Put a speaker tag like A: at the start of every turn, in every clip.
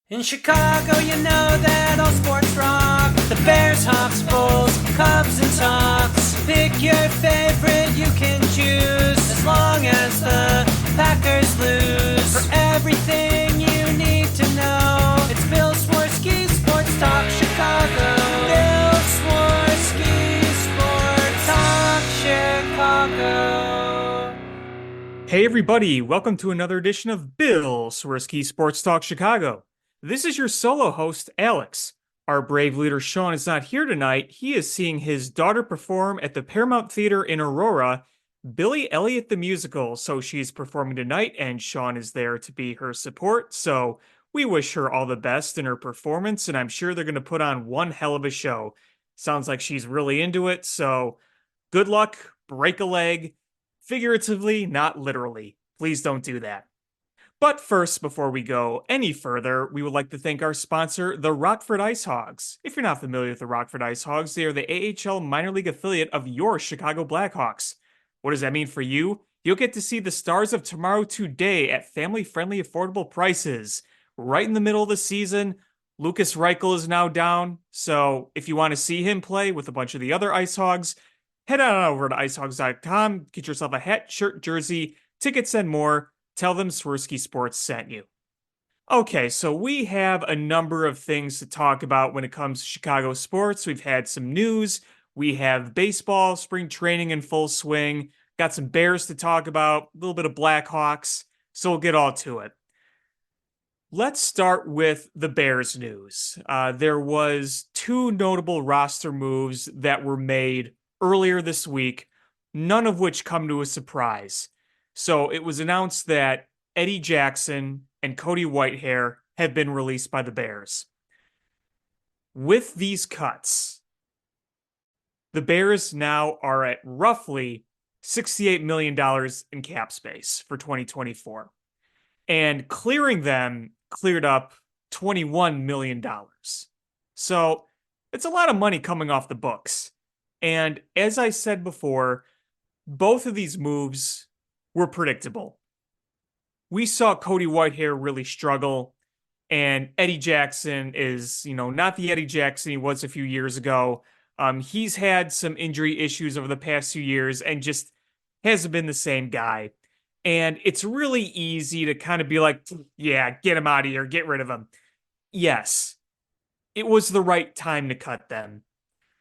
A: In Chicago, you know that all sports rock. The Bears, Hawks, Bulls, Cubs, and Sox. Pick your favorite, you can choose. As long as the Packers lose. For everything you need to know, it's Bill Swerski Sports Talk Chicago. Bill Swerski Sports Talk Chicago.
B: Hey everybody, welcome to another edition of Bill Swerski Sports Talk Chicago. This is your solo host, Alex. Our brave leader, Sean, is not here tonight. He is seeing his daughter perform at the Paramount Theater in Aurora, Billy Elliot the Musical. So she's performing tonight, and Sean is there to be her support. So we wish her all the best in her performance, and I'm sure they're going to put on one hell of a show. Sounds like she's really into it, so good luck, break a leg, figuratively, not literally. Please don't do that. But first, before we go any further, we would like to thank our sponsor, the Rockford Ice Hogs. If you're not familiar with the Rockford Ice Hogs, they are the AHL minor league affiliate of your Chicago Blackhawks. What does that mean for you? You'll get to see the stars of tomorrow today at family-friendly, affordable prices. Right in the middle of the season, Lukas Reichel is now down, so if you want to see him play with a bunch of the other Ice Hogs, head on over to icehogs.com, get yourself a hat, shirt, jersey, tickets, and more. Tell them Swerski Sports sent you. Okay, so we have a number of things to talk about when it comes to Chicago sports. We've had some news. We have baseball, spring training in full swing. Got some Bears to talk about, a little bit of Blackhawks. So we'll get all to it. Let's start with the Bears news. There was two notable roster moves that were made earlier this week, none of which come to a surprise. So it was announced that Eddie Jackson and Cody Whitehair have been released by the Bears. With these cuts, the Bears now are at roughly $68 million in cap space for 2024. And clearing them cleared up $21 million. So it's a lot of money coming off the books. And as I said before, both of these moves were predictable. We saw Cody Whitehair really struggle, and Eddie Jackson is, not the Eddie Jackson he was a few years ago. He's had some injury issues over the past few years and just hasn't been the same guy. And it's really easy to kind of be like, yeah, get him out of here, get rid of him. Yes, it was the right time to cut them.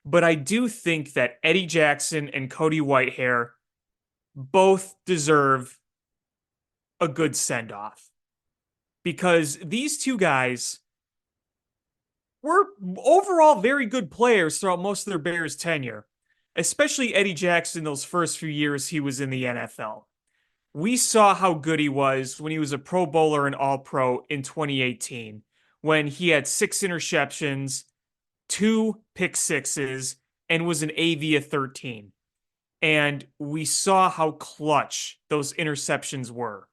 B: But I do think that Eddie Jackson and Cody Whitehair both deserve a good send off because these two guys were overall very good players throughout most of their Bears tenure, especially Eddie Jackson those first few years he was in the NFL. We saw how good he was when he was a Pro Bowler and All Pro in 2018, when he had 6 interceptions, 2 pick sixes, and was an AV of 13. And we saw how clutch those interceptions were.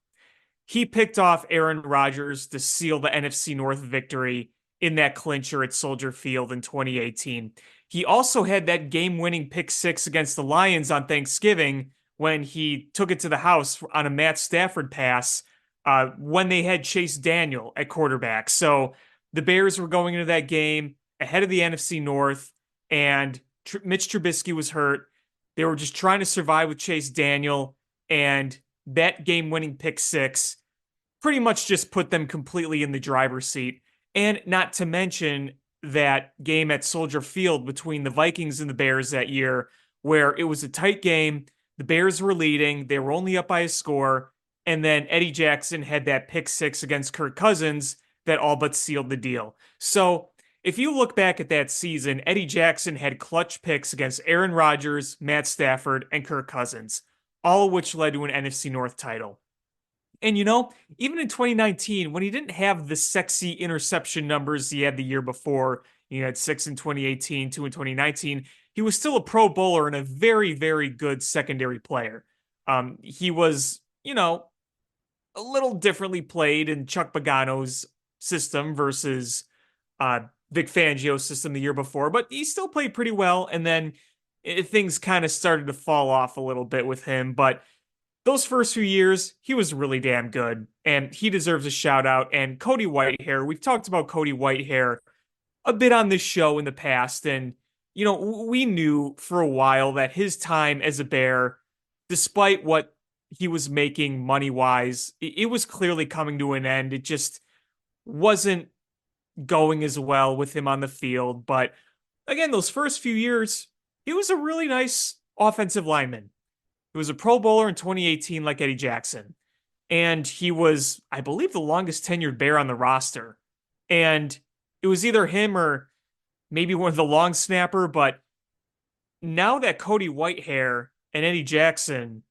B: He picked off Aaron Rodgers to seal the NFC North victory in that clincher at Soldier Field in 2018. He also had that game-winning pick 6 against the Lions on Thanksgiving when he took it to the house on a Matt Stafford pass when they had Chase Daniel at quarterback. So the Bears were going into that game ahead of the NFC North, and Mitch Trubisky was hurt. They were just trying to survive with Chase Daniel, and that game-winning pick 6 pretty much just put them completely in the driver's seat. And not to mention that game at Soldier Field between the Vikings and the Bears that year, where it was a tight game. The Bears were leading. They were only up by a score. And then Eddie Jackson had that pick 6 against Kirk Cousins that all but sealed the deal. So if you look back at that season, Eddie Jackson had clutch picks against Aaron Rodgers, Matt Stafford, and Kirk Cousins, all of which led to an NFC North title. And even in 2019, when he didn't have the sexy interception numbers he had the year before, he had 6 in 2018, 2 in 2019, he was still a Pro Bowler and a very, very good secondary player. He was, a little differently played in Chuck Pagano's system versus Vic Fangio's system the year before, but he still played pretty well. And then things kind of started to fall off a little bit with him. But those first few years, he was really damn good, and he deserves a shout out. And Cody Whitehair, we've talked about Cody Whitehair a bit on this show in the past, and we knew for a while that his time as a Bear, despite what he was making money wise, it was clearly coming to an end. It just wasn't going as well with him on the field. But again, those first few years, he was a really nice offensive lineman. He was a Pro Bowler in 2018, like Eddie Jackson. And he was, I believe, the longest tenured Bear on the roster. And it was either him or maybe one of the long snapper. But now that Cody Whitehair and Eddie Jackson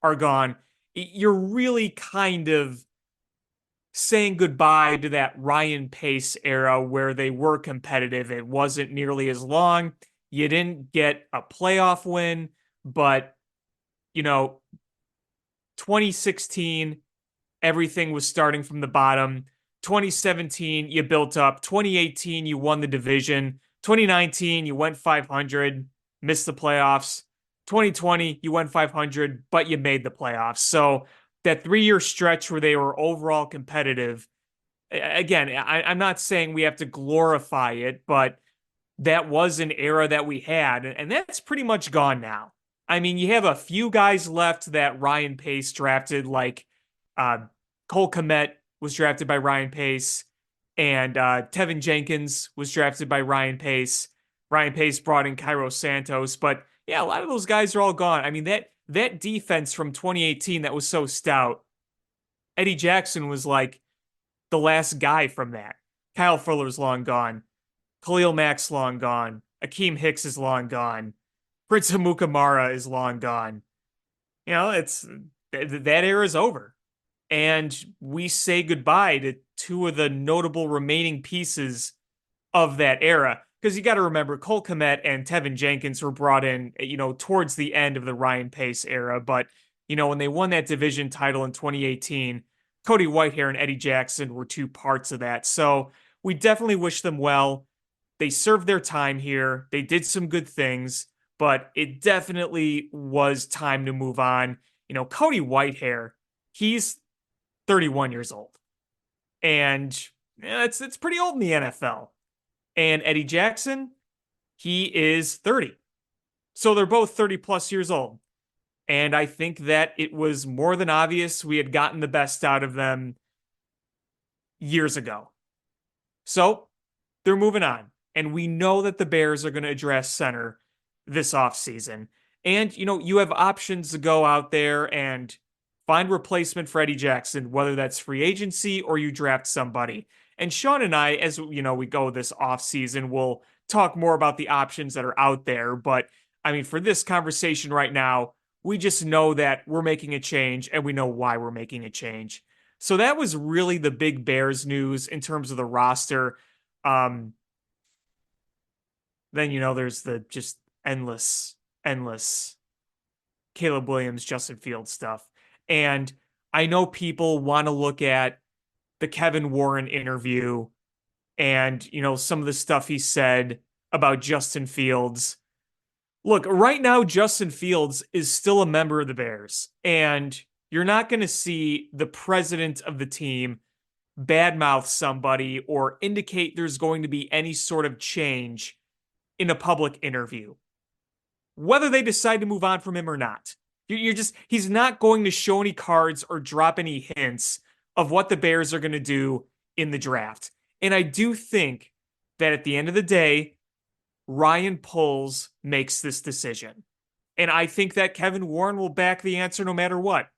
B: are gone, you're really kind of saying goodbye to that Ryan Pace era where they were competitive. It wasn't nearly as long. You didn't get a playoff win, but 2016, everything was starting from the bottom. 2017, you built up. 2018, you won the division. 2019, you went 500, missed the playoffs. 2020, you went 500, but you made the playoffs. So that 3-year stretch where they were overall competitive, again, I'm not saying we have to glorify it, but that was an era that we had, and that's pretty much gone now. I mean, you have a few guys left that Ryan Pace drafted, like Cole Kmet was drafted by Ryan Pace, and Tevin Jenkins was drafted by Ryan Pace. Ryan Pace brought in Cairo Santos, but yeah, a lot of those guys are all gone. I mean, that defense from 2018 that was so stout, Eddie Jackson was like the last guy from that. Kyle Fuller's long gone. Khalil Mack's long gone. Akeem Hicks is long gone. Prince Amukamara is long gone. It's that era is over. And we say goodbye to two of the notable remaining pieces of that era. Because you got to remember, Cole Kmet and Tevin Jenkins were brought in, towards the end of the Ryan Pace era. But, when they won that division title in 2018, Cody Whitehair and Eddie Jackson were two parts of that. So we definitely wish them well. They served their time here. They did some good things, but it definitely was time to move on. Cody Whitehair, he's 31 years old. And it's pretty old in the NFL. And Eddie Jackson, he is 30. So they're both 30 plus years old. And I think that it was more than obvious we had gotten the best out of them years ago. So they're moving on. And we know that the Bears are going to address center this offseason. And, you have options to go out there and find replacement for Eddie Jackson, whether that's free agency or you draft somebody. And Sean and I, as we go this offseason, we'll talk more about the options that are out there. But I mean, for this conversation right now, we just know that we're making a change and we know why we're making a change. So that was really the big Bears news in terms of the roster. Then, there's the just endless Caleb Williams, Justin Fields stuff. And I know people want to look at the Kevin Warren interview and, some of the stuff he said about Justin Fields. Look, right now, Justin Fields is still a member of the Bears, and you're not going to see the president of the team badmouth somebody or indicate there's going to be any sort of change in a public interview, whether they decide to move on from him or not. He's not going to show any cards or drop any hints of what the Bears are going to do in the draft. And I do think that at the end of the day, Ryan Poles makes this decision. And I think that Kevin Warren will back the answer no matter what.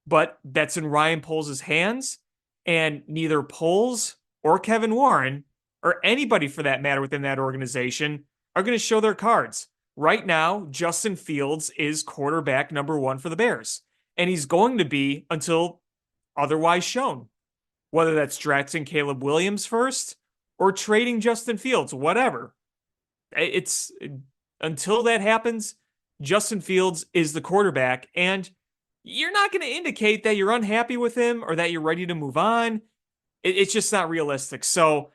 B: But that's in Ryan Poles' hands, and neither Poles or Kevin Warren, or anybody for that matter within that organization, are going to show their cards. Right now, Justin Fields is quarterback number 1 for the Bears. And he's going to be until otherwise shown. Whether that's drafting Caleb Williams first or trading Justin Fields, whatever. It's until that happens, Justin Fields is the quarterback, and you're not going to indicate that you're unhappy with him or that you're ready to move on. It's just not realistic. So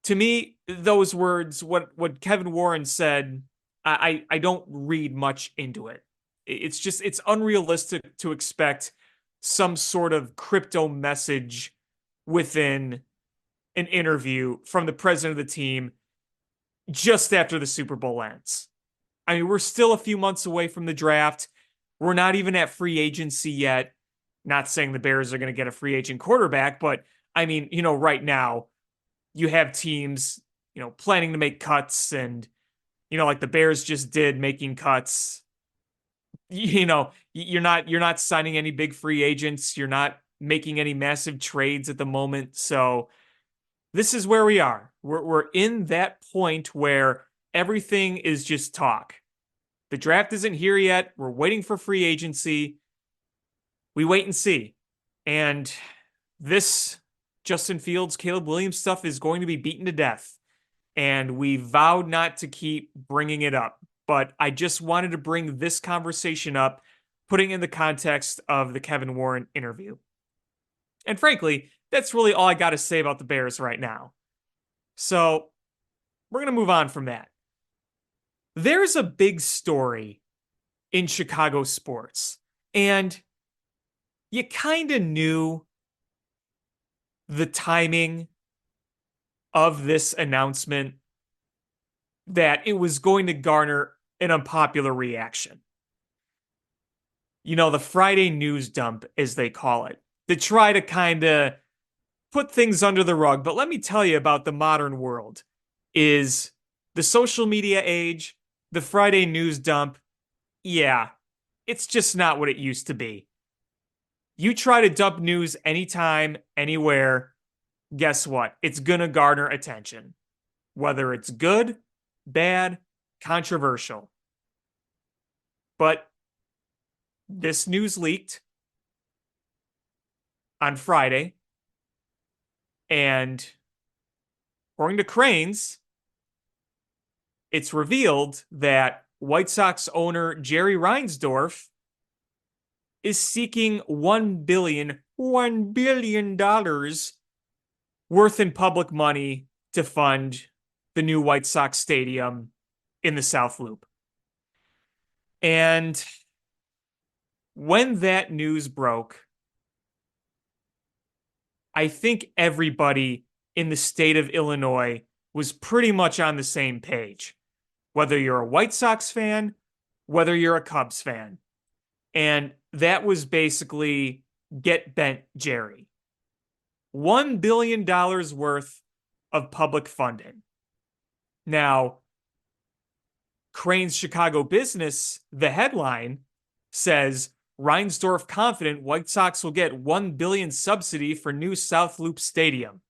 B: to me, those words, what Kevin Warren said, I don't read much into it. It's unrealistic to expect some sort of crypto message within an interview from the president of the team just after the Super Bowl ends. I mean, we're still a few months away from the draft. We're not even at free agency yet. Not saying the Bears are going to get a free agent quarterback, but I mean, right now you have teams, planning to make cuts and, like the Bears just did making cuts. You're not signing any big free agents. You're not making any massive trades at the moment. So this is where we are. We're in that point where everything is just talk. The draft isn't here yet. We're waiting for free agency. We wait and see. And this Justin Fields, Caleb Williams stuff is going to be beaten to death. And we vowed not to keep bringing it up. But I just wanted to bring this conversation up, putting in the context of the Kevin Warren interview. And frankly, that's really all I got to say about the Bears right now. So we're going to move on from that. There's a big story in Chicago sports, and you kind of knew the timing of this announcement that it was going to garner an unpopular reaction. The Friday news dump, as they call it, to try to kind of put things under the rug. But let me tell you about the modern world is the social media age, the Friday news dump. Yeah, it's just not what it used to be. You try to dump news anytime, anywhere, guess what? It's going to garner attention. Whether it's good, bad, controversial. But this news leaked on Friday. And according to Cranes, it's revealed that White Sox owner Jerry Reinsdorf is seeking $1 billion worth in public money to fund the new White Sox stadium in the South Loop. And when that news broke, I think everybody in the state of Illinois was pretty much on the same page. Whether you're a White Sox fan, whether you're a Cubs fan. And that was basically get bent, Jerry. $1 billion worth of public funding. Now, Crane's Chicago Business, the headline says, Reinsdorf confident White Sox will get $1 billion subsidy for new South Loop Stadium.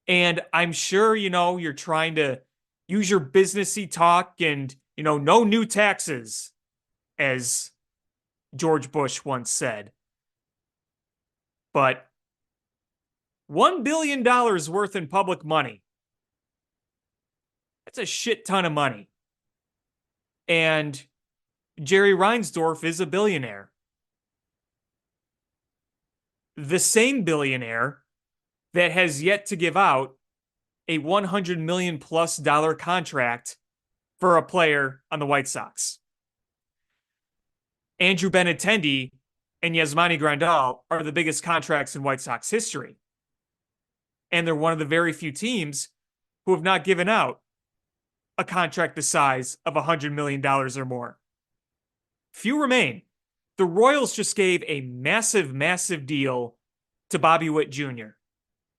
B: And I'm sure, you're trying to use your businessy talk and, no new taxes, as George Bush once said. But $1 billion worth in public money. That's a shit ton of money. And Jerry Reinsdorf is a billionaire. The same billionaire that has yet to give out a $100 million plus contract for a player on the White Sox. Andrew Benintendi and Yasmani Grandal are the biggest contracts in White Sox history. And they're one of the very few teams who have not given out a contract the size of $100 million or more. Few remain. The Royals just gave a massive, massive deal to Bobby Witt Jr.,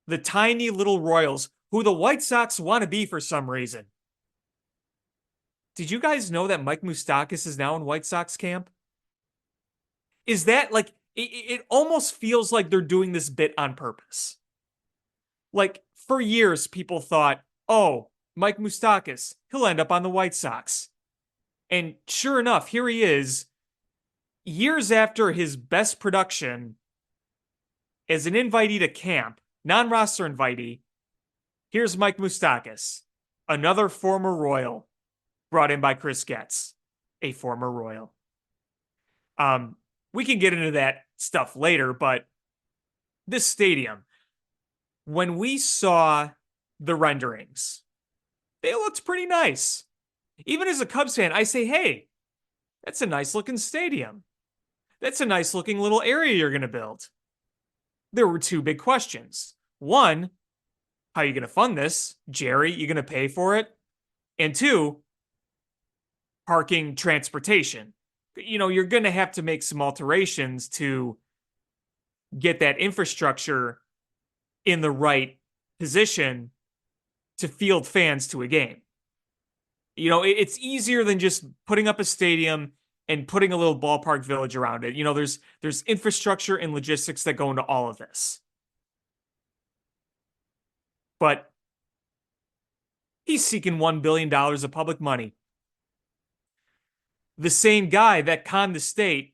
B: the tiny little Royals, who the White Sox want to be for some reason. Did you guys know that Mike Moustakas is now in White Sox camp? Is that like, it almost feels like they're doing this bit on purpose. Like, for years, people thought, oh, Mike Moustakas, he'll end up on the White Sox. And sure enough, here he is, years after his best production as an invitee to camp, non-roster invitee. Here's Mike Moustakas, another former Royal, brought in by Chris Getz, a former Royal. We can get into that stuff later, but this stadium, when we saw the renderings, they looked pretty nice. Even as a Cubs fan, I say, hey, That's a nice looking stadium. That's a nice looking little area you're going to build. There were two big questions. One, how are you going to fund this? Jerry, you going to pay for it? And two, parking, transportation. You're going to have to make some alterations to get that infrastructure in the right position to field fans to a game. It's easier than just putting up a stadium and putting a little ballpark village around it. There's infrastructure and logistics that go into all of this. But he's seeking $1 billion of public money. The same guy that conned the state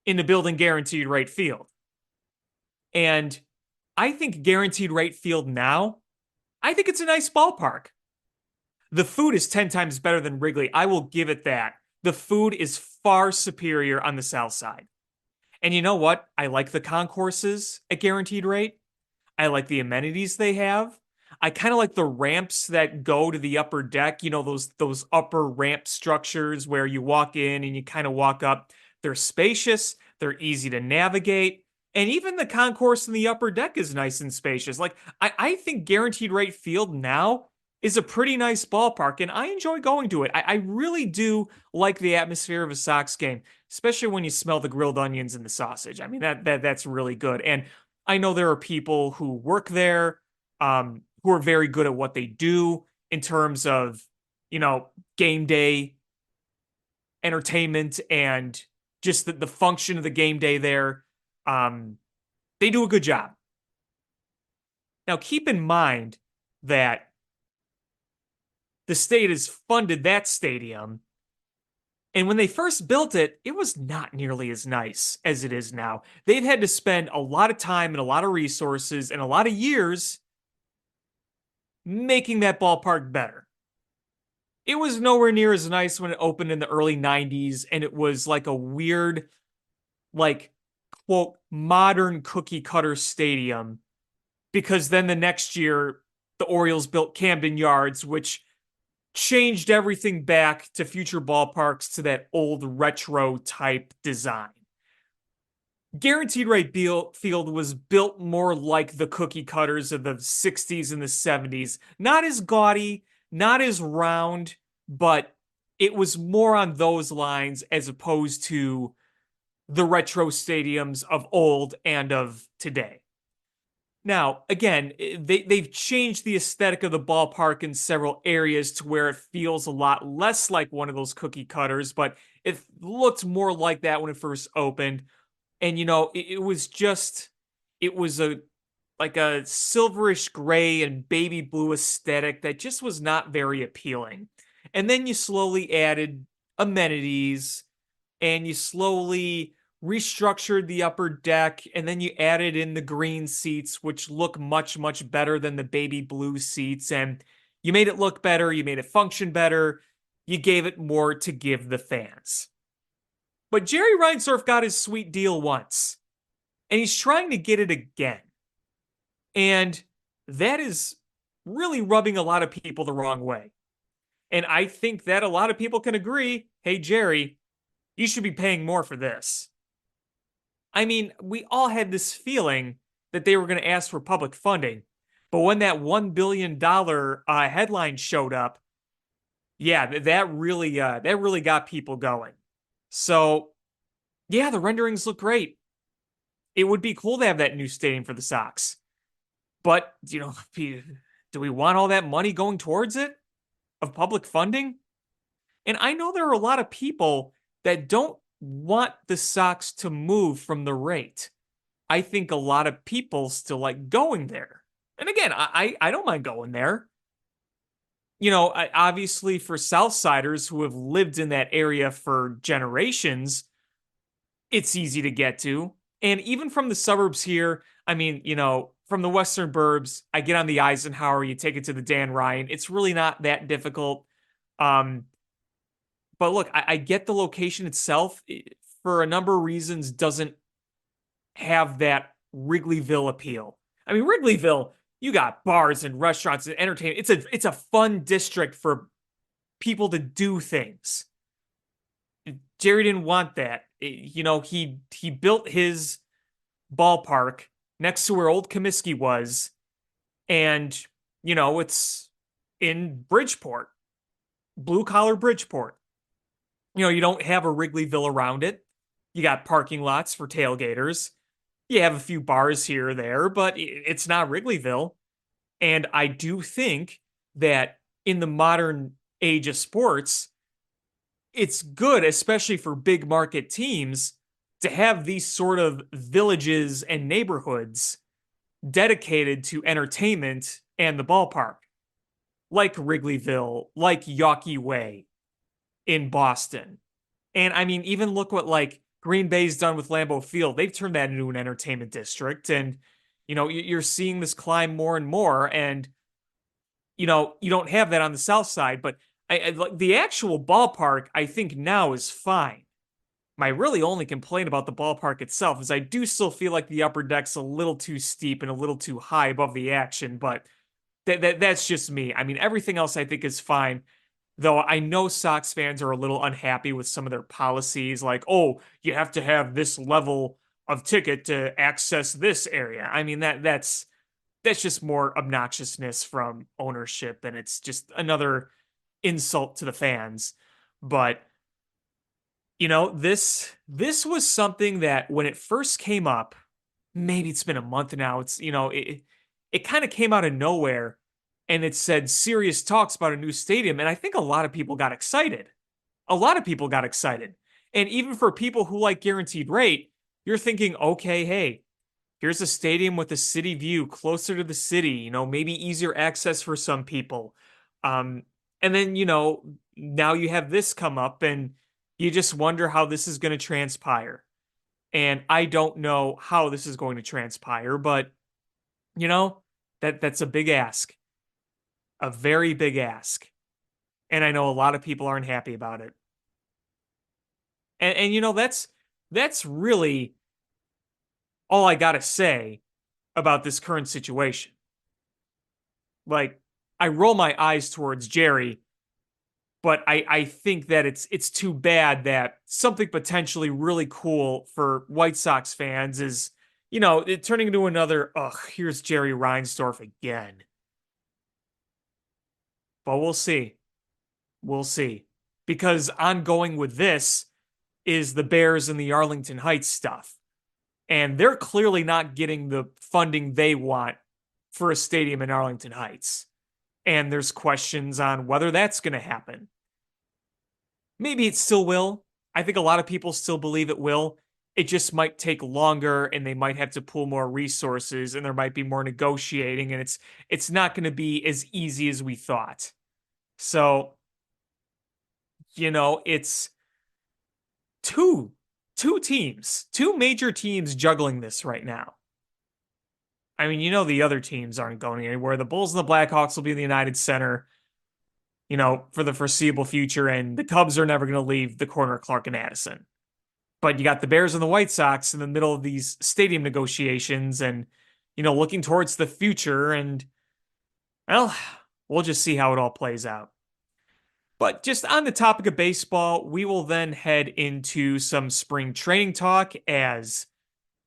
B: into building guaranteed rate field. And I think guaranteed rate field now, I think it's a nice ballpark. The food is 10 times better than Wrigley. I will give it that. The food is far superior on the south side. And you know what? I like the concourses at guaranteed rate. I like the amenities they have. I kind of like the ramps that go to the upper deck, those upper ramp structures where you walk in and you kind of walk up. They're spacious, they're easy to navigate, and even the concourse in the upper deck is nice and spacious. Like, I think guaranteed rate field now is a pretty nice ballpark, and I enjoy going to it. I really do like the atmosphere of a Sox game, especially when you smell the grilled onions and the sausage. I mean, that's really good. And I know there are people who work there, who are very good at what they do in terms of, game day entertainment and just the function of the game day there. They do a good job. Now, keep in mind that the state has funded that stadium. And when they first built it, it was not nearly as nice as it is now. They've had to spend a lot of time and a lot of resources and a lot of years making that ballpark better. It was nowhere near as nice when it opened in the early 90s, and it was like a weird, like, quote, modern cookie cutter stadium, because then the next year, the Orioles built Camden Yards, which changed everything back to future ballparks to that old retro type design. Guaranteed rate field was built more like the cookie cutters of the 60s and the 70s. Not as gaudy, not as round, but it was more on those lines as opposed to the retro stadiums of old and of today. Now, again, they've changed the aesthetic of the ballpark in several areas to where it feels a lot less like one of those cookie cutters, but it looked more like that when it first opened. And, it was a silverish gray and baby blue aesthetic that just was not very appealing. And then you slowly added amenities and you slowly restructured the upper deck, and then you added in the green seats, which look much, much better than the baby blue seats. And you made it look better. You made it function better. You gave it more to give the fans. But Jerry Reinsdorf got his sweet deal once, and he's trying to get it again. And that is really rubbing a lot of people the wrong way. And I think that a lot of people can agree, hey, Jerry, you should be paying more for this. I mean, we all had this feeling that they were going to ask for public funding. But when that $1 billion headline showed up, yeah, that really got people going. So, yeah, the renderings look great. It would be cool to have that new stadium for the Sox. But, do we want all that money going towards it? Of public funding? And I know there are a lot of people that don't want the Sox to move from the rate. I think a lot of people still like going there. And again, I don't mind going there. Obviously for Southsiders who have lived in that area for generations, it's easy to get to. And even from the suburbs here, I mean, from the western burbs, I get on the Eisenhower, you take it to the Dan Ryan. It's really not that difficult. But look, I get the location itself, for a number of reasons, doesn't have that Wrigleyville appeal. I mean, Wrigleyville, you got bars and restaurants and entertainment. It's a fun district for people to do things. Jerry didn't want that. He built his ballpark next to where old Comiskey was, and it's in Bridgeport, blue collar Bridgeport. You don't have a Wrigleyville around it. You got parking lots for tailgaters. You have a few bars here or there, but it's not Wrigleyville. And I do think that in the modern age of sports, it's good, especially for big market teams, to have these sort of villages and neighborhoods dedicated to entertainment and the ballpark, like Wrigleyville, like Yawkey Way in Boston. And I mean, even look what like Green Bay's done with Lambeau Field. They've turned that into an entertainment district. And, you're seeing this climb more and more. And, you don't have that on the South Side, but the actual ballpark, I think now is fine. My really only complaint about the ballpark itself is I do still feel like the upper deck's a little too steep and a little too high above the action, but that's just me. I mean, everything else I think is fine. Though I know Sox fans are a little unhappy with some of their policies, like, oh, you have to have this level of ticket to access this area. I mean, that's just more obnoxiousness from ownership, and it's just another insult to the fans. But this was something that when it first came up, maybe it's been a month now. It's it kind of came out of nowhere, and it said serious talks about a new stadium, and I think a lot of people got excited. A lot of people got excited. And even for people who like guaranteed rate, you're thinking, okay, hey, here's a stadium with a city view closer to the city, maybe easier access for some people. And then, now you have this come up and you just wonder how this is going to transpire. And I don't know how this is going to transpire, but that's a big ask. A very big ask. And I know a lot of people aren't happy about it. And that's really all I gotta say about this current situation. Like, I roll my eyes towards Jerry, but I think that it's too bad that something potentially really cool for White Sox fans is, it turning into another, here's Jerry Reinsdorf again. But we'll see. We'll see. Because ongoing with this is the Bears and the Arlington Heights stuff. And they're clearly not getting the funding they want for a stadium in Arlington Heights. And there's questions on whether that's going to happen. Maybe it still will. I think a lot of people still believe it will. It just might take longer and they might have to pull more resources and there might be more negotiating and it's not going to be as easy as we thought. So, it's two teams, two major teams juggling this right now. I mean, the other teams aren't going anywhere. The Bulls and the Blackhawks will be in the United Center, for the foreseeable future, and the Cubs are never going to leave the corner of Clark and Addison. But you got the Bears and the White Sox in the middle of these stadium negotiations and, looking towards the future, and, well, we'll just see how it all plays out. But just on the topic of baseball, we will then head into some spring training talk as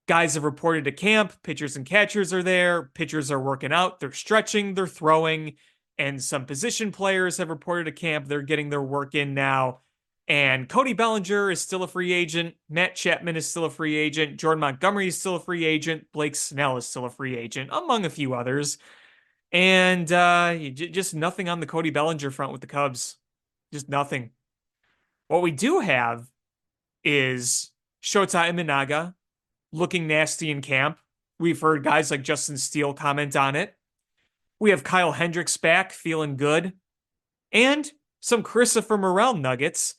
B: guys have reported to camp. Pitchers and catchers are there. Pitchers are working out. They're stretching. They're throwing. And some position players have reported to camp. They're getting their work in now. And Cody Bellinger is still a free agent. Matt Chapman is still a free agent. Jordan Montgomery is still a free agent. Blake Snell is still a free agent, among a few others. And just nothing on the Cody Bellinger front with the Cubs. Just nothing. What we do have is Shota Imanaga looking nasty in camp. We've heard guys like Justin Steele comment on it. We have Kyle Hendricks back, feeling good. And some Christopher Morel nuggets.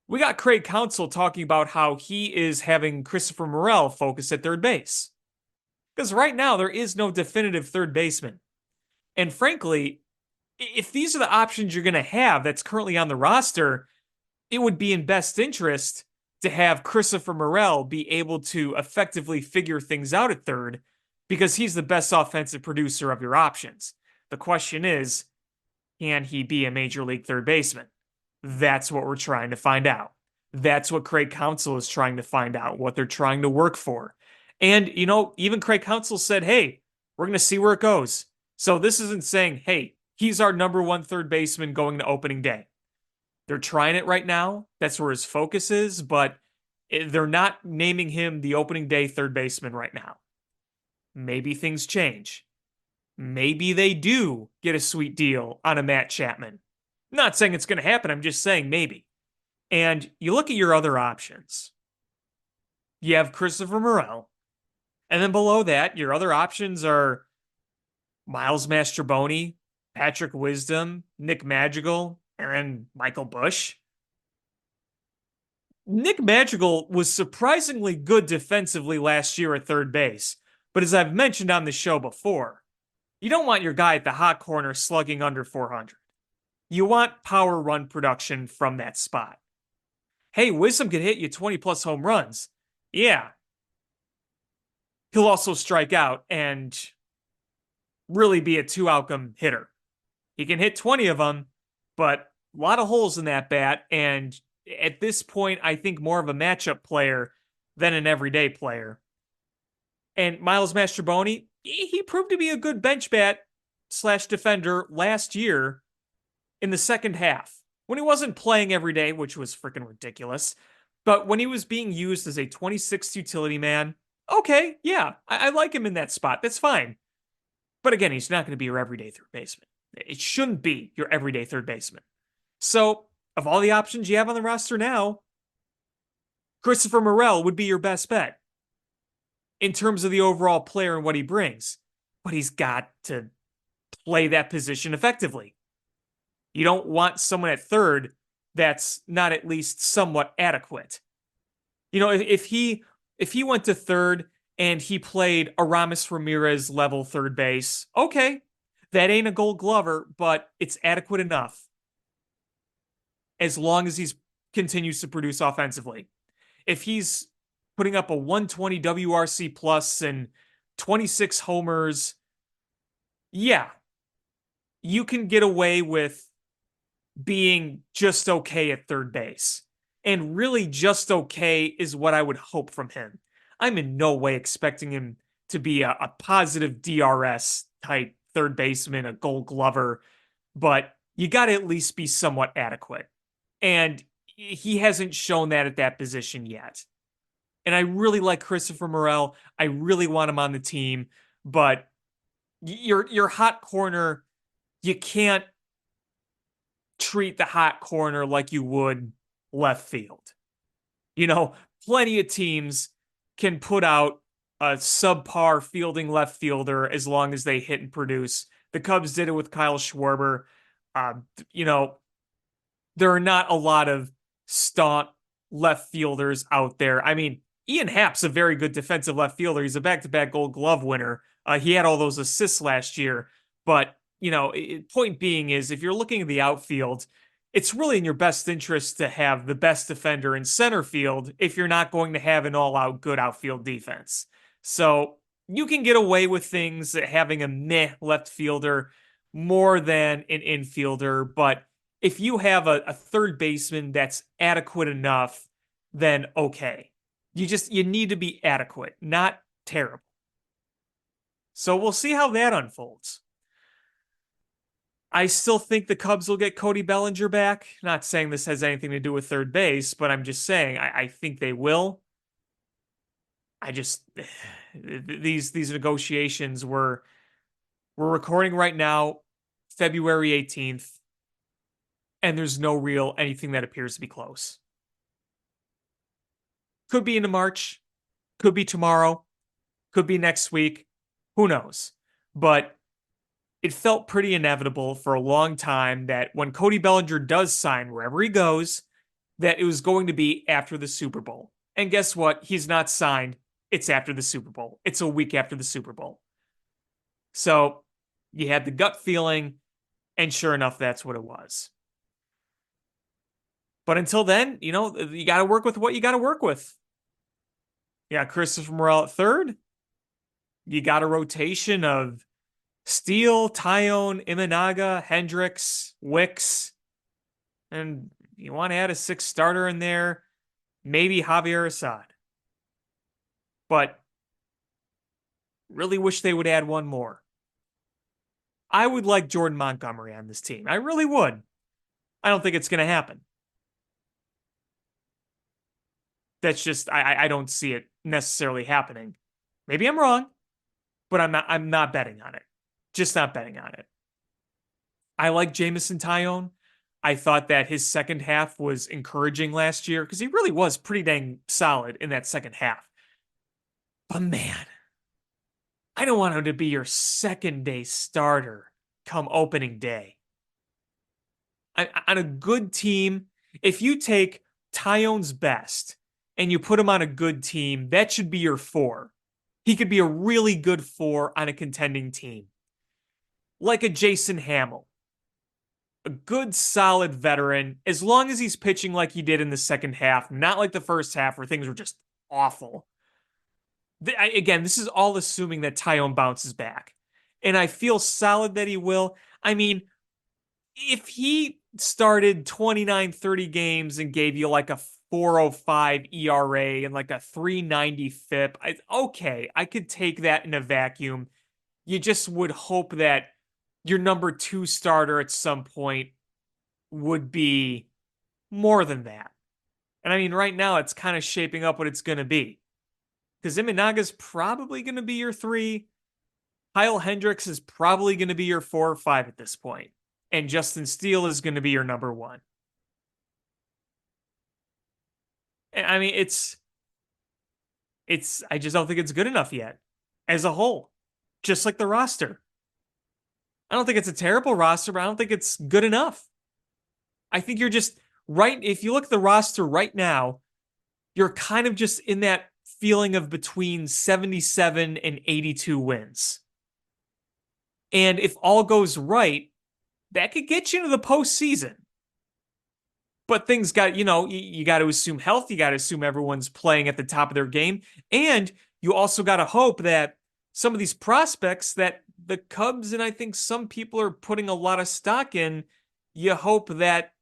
B: We got Craig Counsell talking about how he is having Christopher Morel focus at third base. Because right now, there is no definitive third baseman. And frankly, if these are the options you're going to have that's currently on the roster, it would be in best interest to have Christopher Morel be able to effectively figure things out at third because he's the best offensive producer of your options. The question is, can he be a major league third baseman? That's what we're trying to find out. That's what Craig Counsell is trying to find out, what they're trying to work for. And, even Craig Counsell said, hey, we're going to see where it goes. So this isn't saying, hey, he's our number one third baseman going to opening day. They're trying it right now. That's where his focus is, but they're not naming him the opening day third baseman right now. Maybe things change. Maybe they do get a sweet deal on a Matt Chapman. I'm not saying it's going to happen. I'm just saying maybe. And you look at your other options. You have Christopher Morel. And then below that, your other options are Miles Mastrobuoni, Patrick Wisdom, Nick Madrigal, and then Michael Busch. Nick Madrigal was surprisingly good defensively last year at third base. But as I've mentioned on the show before, you don't want your guy at the hot corner slugging under 400. You want power run production from that spot. Hey, Wisdom can hit you 20 plus home runs. Yeah. He'll also strike out and really be a two outcome hitter. He can hit 20 of them, but a lot of holes in that bat. And at this point, I think more of a matchup player than an everyday player. And Miles Mastrobuoni, he proved to be a good bench bat / defender last year in the second half when he wasn't playing every day, which was freaking ridiculous. But when he was being used as a 26th utility man, okay, yeah, I like him in that spot. That's fine. But again, he's not going to be your everyday third baseman. It shouldn't be your everyday third baseman. So, of all the options you have on the roster now, Christopher Morel would be your best bet in terms of the overall player and what he brings. But he's got to play that position effectively. You don't want someone at third that's not at least somewhat adequate. If he went to third and he played Aramis Ramirez level third base, okay, that ain't a Gold Glover, but it's adequate enough as long as he continues to produce offensively. If he's putting up a 120 WRC plus and 26 homers, yeah, you can get away with being just okay at third base. And really just okay is what I would hope from him. I'm in no way expecting him to be a positive DRS type third baseman, a Gold Glover, but you got to at least be somewhat adequate. And he hasn't shown that at that position yet. And I really like Christopher Morel. I really want him on the team, but your hot corner, you can't treat the hot corner like you would left field. Plenty of teams can put out a subpar fielding left fielder as long as they hit and produce. The Cubs did it with Kyle Schwarber. There are not a lot of staunch left fielders out there. I mean, Ian Happ's a very good defensive left fielder. He's a back-to-back Gold Glove winner. He had all those assists last year. But, point being is if you're looking at the outfield, it's really in your best interest to have the best defender in center field if you're not going to have an all-out good outfield defense. So you can get away with things having a meh left fielder more than an infielder. But if you have a third baseman that's adequate enough, then okay. You need to be adequate, not terrible. So we'll see how that unfolds. I still think the Cubs will get Cody Bellinger back. Not saying this has anything to do with third base, but I'm just saying I think they will. These negotiations we're recording right now, February 18th, and there's no real anything that appears to be close. Could be into March, could be tomorrow, could be next week. Who knows? But it felt pretty inevitable for a long time that when Cody Bellinger does sign wherever he goes, that it was going to be after the Super Bowl. And guess what? He's not signed. It's after the Super Bowl. It's a week after the Super Bowl. So you had the gut feeling, and sure enough, that's what it was. But until then, you got to work with what you got to work with. Yeah, Christopher Morel at third. You got a rotation of Steele, Tyone, Imanaga, Hendricks, Wicks. And you want to add a sixth starter in there. maybe Javier Assad. But really wish they would add one more. I would like Jordan Montgomery on this team. I really would. I don't think it's going to happen. That's just I don't see it necessarily happening. Maybe I'm wrong, but I'm not betting on it. Just not betting on it. I like Jamison Tyone. I thought that his second half was encouraging last year because he really was pretty dang solid in that second half. But man, I don't want him to be your second day starter come opening day. On a good team, if you take Tyone's best and you put him on a good team, that should be your four. He could be a really good four on a contending team. Like a Jason Hamill, a good, solid veteran, as long as he's pitching like he did in the second half, not like the first half where things were just awful. Again, this is all assuming that Tyone bounces back. And I feel solid that he will. I mean, if he started 29, 30 games and gave you like a 4.05 ERA and like a 3.90 FIP, okay, I could take that in a vacuum. You just would hope that your number two starter at some point would be more than that. And I mean, right now it's kind of shaping up what it's going to be. Because Imanaga's probably going to be your three. Kyle Hendricks is probably going to be your 4 or 5 at this point. And Justin Steele is going to be your number 1. And I mean, I just don't think it's good enough yet as a whole. Just like the roster. I don't think it's a terrible roster, but I don't think it's good enough. I think you're just right. If you look at the roster right now, you're kind of just in that feeling of between 77 and 82 wins. And if all goes right, that could get you into the postseason. But things got, you got to assume health. You got to assume everyone's playing at the top of their game. And you also got to hope that some of these prospects that the Cubs and I think some people are putting a lot of stock in, you hope that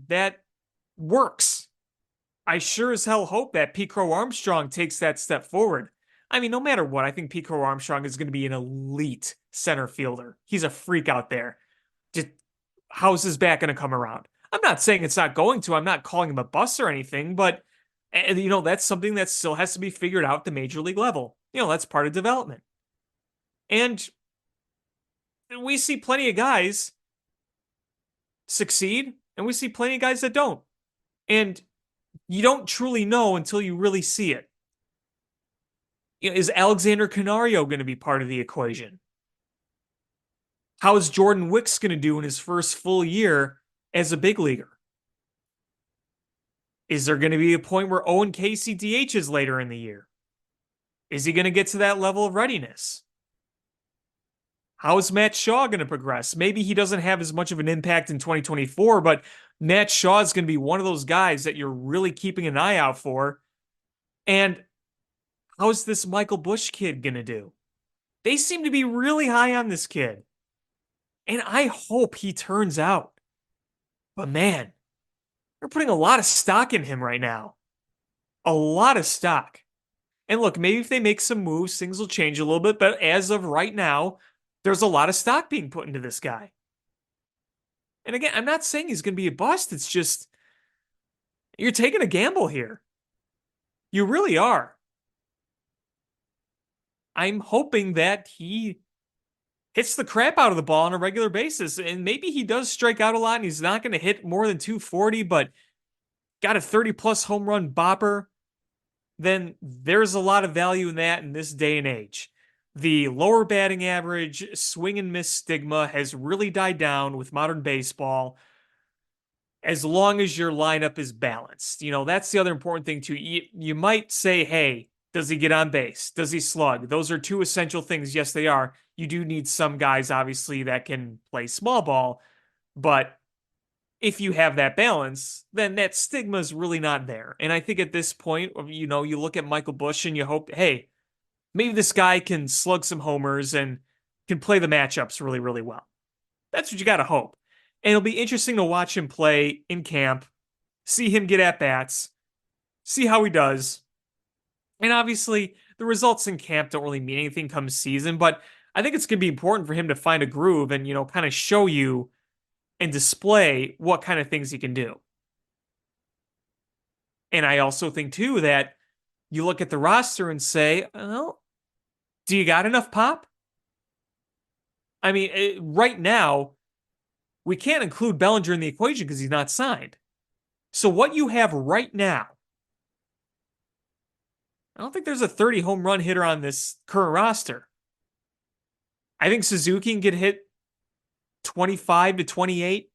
B: that works. I sure as hell hope that Pete Crow Armstrong takes that step forward. I mean, no matter what, I think Pete Crow Armstrong is going to be an elite center fielder. He's a freak out there. Just how's his back going to come around? I'm not saying it's not going to. I'm not calling him a bust or anything, but that's something that still has to be figured out at the major league level. That's part of development. And we see plenty of guys succeed, and we see plenty of guys that don't. And you don't truly know until you really see it. Is Alexander Canario going to be part of the equation? How is Jordan Wicks going to do in his first full year as a big leaguer? Is there going to be a point where Owen Casey DHs later in the year? Is he going to get to that level of readiness? How is Matt Shaw going to progress? Maybe he doesn't have as much of an impact in 2024, but Matt Shaw is going to be one of those guys that you're really keeping an eye out for. And how's this Michael Busch kid going to do? They seem to be really high on this kid. And I hope he turns out. But man, they're putting a lot of stock in him right now. A lot of stock. And look, maybe if they make some moves, things will change a little bit. But as of right now, there's a lot of stock being put into this guy. And again, I'm not saying he's going to be a bust. It's just, you're taking a gamble here. You really are. I'm hoping that he hits the crap out of the ball on a regular basis. And maybe he does strike out a lot and he's not going to hit more than 240, but got a 30-plus home run bopper. Then there's a lot of value in that in this day and age. The lower batting average, swing and miss stigma has really died down with modern baseball as long as your lineup is balanced. That's the other important thing too. You might say, hey, does he get on base? Does he slug? Those are two essential things. Yes, they are. You do need some guys, obviously, that can play small ball. But if you have that balance, then that stigma is really not there. And I think at this point, you look at Michael Busch and you hope, hey, maybe this guy can slug some homers and can play the matchups really, really well. That's what you got to hope. And it'll be interesting to watch him play in camp, see him get at-bats, see how he does. And obviously, the results in camp don't really mean anything come season, but I think it's going to be important for him to find a groove and, kind of show you and display what kind of things he can do. And I also think, too, that you look at the roster and say, well, do you got enough pop? I mean, right now, we can't include Bellinger in the equation because he's not signed. So what you have right now, I don't think there's a 30 home run hitter on this current roster. I think Suzuki can get hit 25 to 28.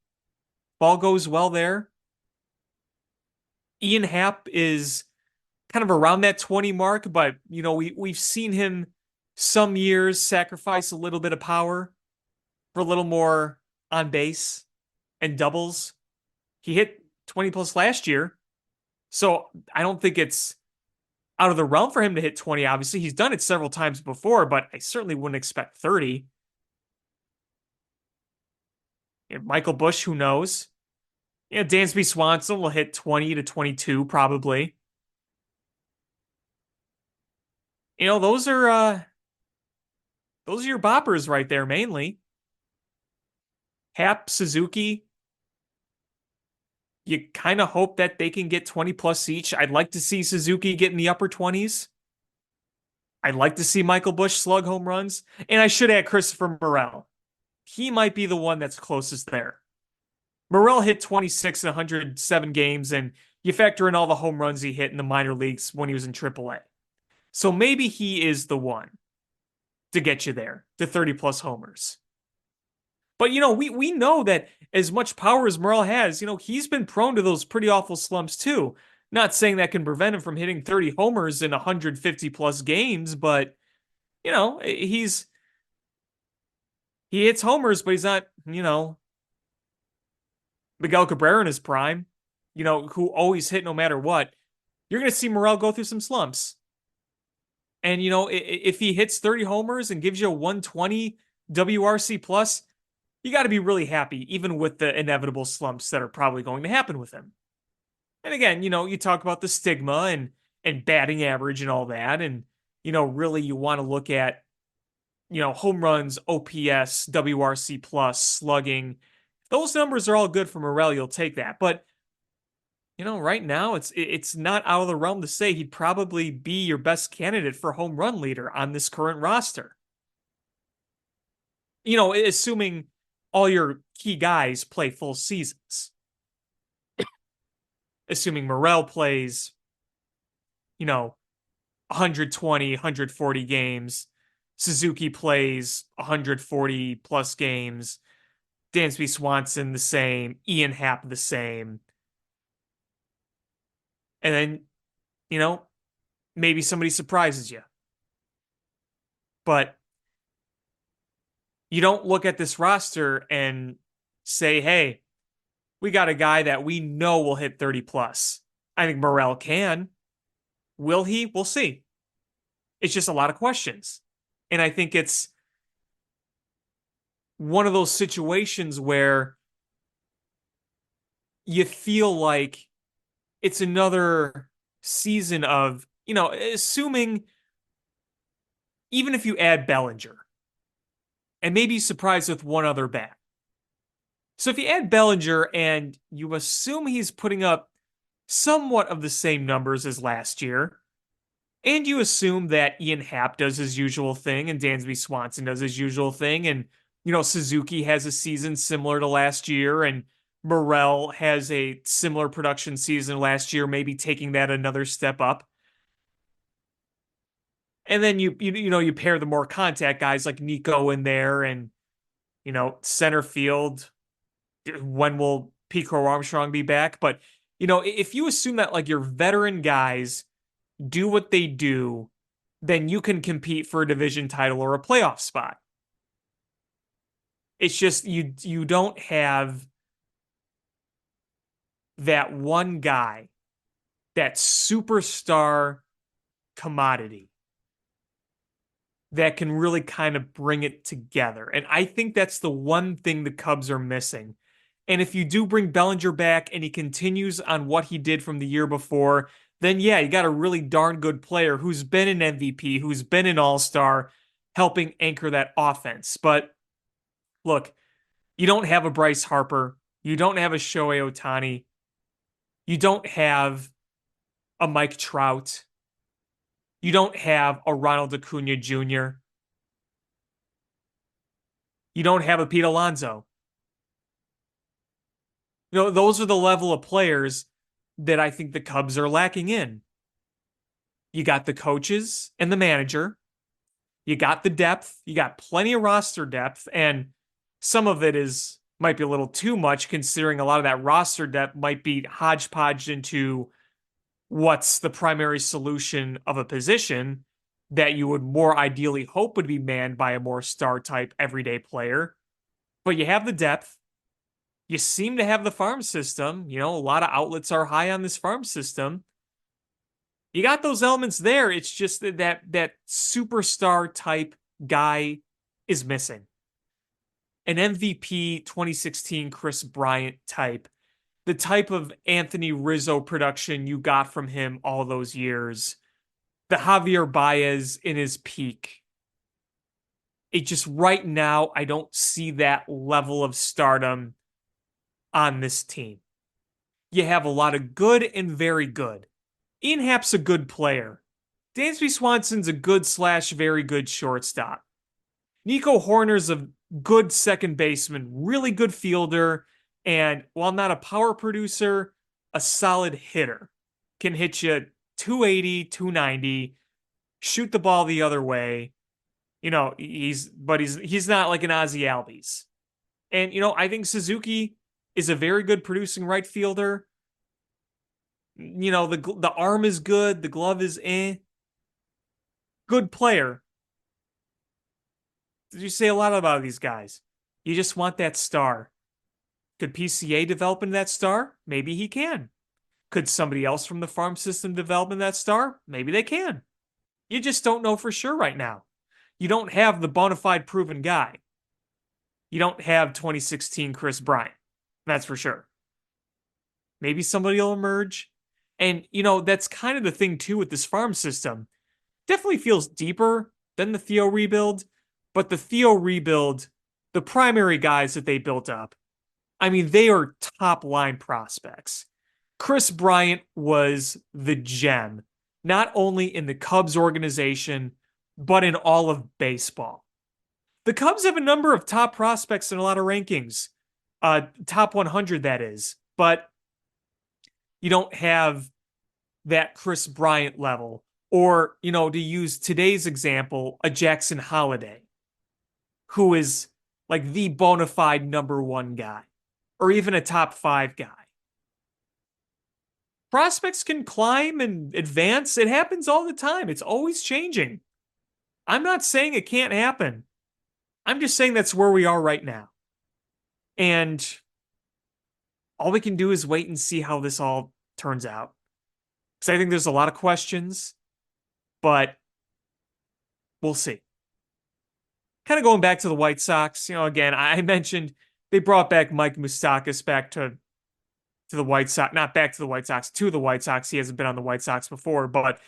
B: Ball goes well there. Ian Happ is kind of around that 20 mark, but we've seen him some years sacrifice a little bit of power for a little more on base and doubles. He hit 20 plus last year. So I don't think it's out of the realm for him to hit 20. Obviously, he's done it several times before, but I certainly wouldn't expect 30. Michael Busch, who knows? Dansby Swanson will hit 20 to 22 probably. Those are your boppers right there mainly. Hap, Suzuki. You kind of hope that they can get 20 plus each. I'd like to see Suzuki get in the upper 20s. I'd like to see Michael Busch slug home runs. And I should add Christopher Morel. He might be the one that's closest there. Morel hit 26 in 107 games, and you factor in all the home runs he hit in the minor leagues when he was in AAA. So maybe he is the one to get you there, to 30 plus homers. But, we know that as much power as Morel has, he's been prone to those pretty awful slumps too. Not saying that can prevent him from hitting 30 homers in 150 plus games, but, he hits homers, but he's not, Miguel Cabrera in his prime, who always hit no matter what. You're going to see Morel go through some slumps. And, if he hits 30 homers and gives you a 120 WRC plus, you got to be really happy, even with the inevitable slumps that are probably going to happen with him. And again, you talk about the stigma and batting average and all that. And, really you want to look at, home runs, OPS, WRC plus, slugging. Those numbers are all good for Morel. You'll take that. But, right now it's not out of the realm to say he'd probably be your best candidate for home run leader on this current roster. Assuming all your key guys play full seasons. Assuming Morel plays, 120, 140 games. Suzuki plays 140 plus games. Dansby Swanson the same. Ian Happ the same. And then, maybe somebody surprises you. But you don't look at this roster and say, hey, we got a guy that we know will hit 30 plus. I think Morel can. Will he? We'll see. It's just a lot of questions. And I think it's one of those situations where you feel like it's another season of, assuming even if you add Bellinger and maybe surprised with one other bat. So if you add Bellinger and you assume he's putting up somewhat of the same numbers as last year, and you assume that Ian Happ does his usual thing and Dansby Swanson does his usual thing, and, Suzuki has a season similar to last year, and Morel has a similar production season last year, maybe taking that another step up. And then you pair the more contact guys like Nico in there and, center field. When will Pico Armstrong be back? But, if you assume that like your veteran guys do what they do, then you can compete for a division title or a playoff spot. It's just you don't have that one guy, that superstar commodity that can really kind of bring it together. And I think that's the one thing the Cubs are missing. And if you do bring Bellinger back and he continues on what he did from the year before, then yeah, you got a really darn good player who's been an MVP, who's been an all-star, helping anchor that offense. But look, you don't have a Bryce Harper. You don't have a Shohei Ohtani. You don't have a Mike Trout. You don't have a Ronald Acuna Jr. You don't have a Pete Alonso. Those are the level of players that I think the Cubs are lacking in. You got the coaches and the manager. You got the depth. You got plenty of roster depth, and some of it might be a little too much considering a lot of that roster depth might be hodgepodged into what's the primary solution of a position that you would more ideally hope would be manned by a more star type everyday player. But you have the depth. You seem to have the farm system. A lot of outlets are high on this farm system. You got those elements there. It's just that superstar type guy is missing. An MVP 2016 Chris Bryant type, the type of Anthony Rizzo production you got from him all those years, the Javier Baez in his peak. It just right now, I don't see that level of stardom on this team. You have a lot of good and very good. Ian Happ's a good player. Dansby Swanson's a good / very good shortstop. Nico Horner's a good second baseman, really good fielder, and while not a power producer, a solid hitter. Can hit you 280, 290, shoot the ball the other way. He's not like an Ozzie Albies. And I think Suzuki is a very good producing right fielder. The arm is good, the glove is good player. Did you say a lot about these guys? You just want that star. Could PCA develop into that star? Maybe he can. Could somebody else from the farm system develop into that star? Maybe they can. You just don't know for sure right now. You don't have the bona fide proven guy. You don't have 2016 Chris Bryant. That's for sure. Maybe somebody will emerge. And, that's kind of the thing, too, with this farm system. Definitely feels deeper than the Theo rebuild. But the Theo rebuild, the primary guys that they built up, I mean, they are top line prospects. Chris Bryant was the gem, not only in the Cubs organization, but in all of baseball. The Cubs have a number of top prospects in a lot of rankings, top 100, that is, but you don't have that Chris Bryant level, or, to use today's example, a Jackson Holliday, who is like the bona fide number one guy, or even a top 5 guy. Prospects can climb and advance. It happens all the time. It's always changing. I'm not saying it can't happen. I'm just saying that's where we are right now. And all we can do is wait and see how this all turns out. Because I think there's a lot of questions, but we'll see. Kind of going back to the White Sox, again, I mentioned they brought back Mike Moustakas back to the White Sox, not back to the White Sox, to the White Sox. He hasn't been on the White Sox before, but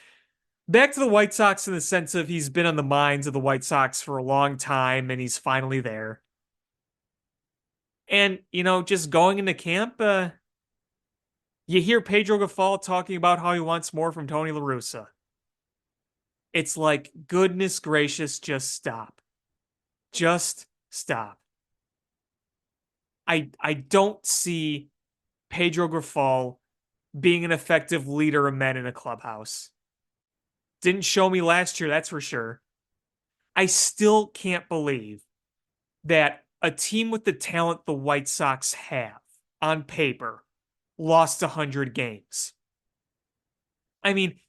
B: back to the White Sox in the sense of he's been on the minds of the White Sox for a long time, and he's finally there. And, just going into camp, you hear Pedro Gaffal talking about how he wants more from Tony La Russa. It's like, goodness gracious, just stop. Just stop. I don't see Pedro Gaffal being an effective leader of men in a clubhouse. Didn't show me last year, that's for sure. I still can't believe that a team with the talent the White Sox have on paper lost 100 games. I mean,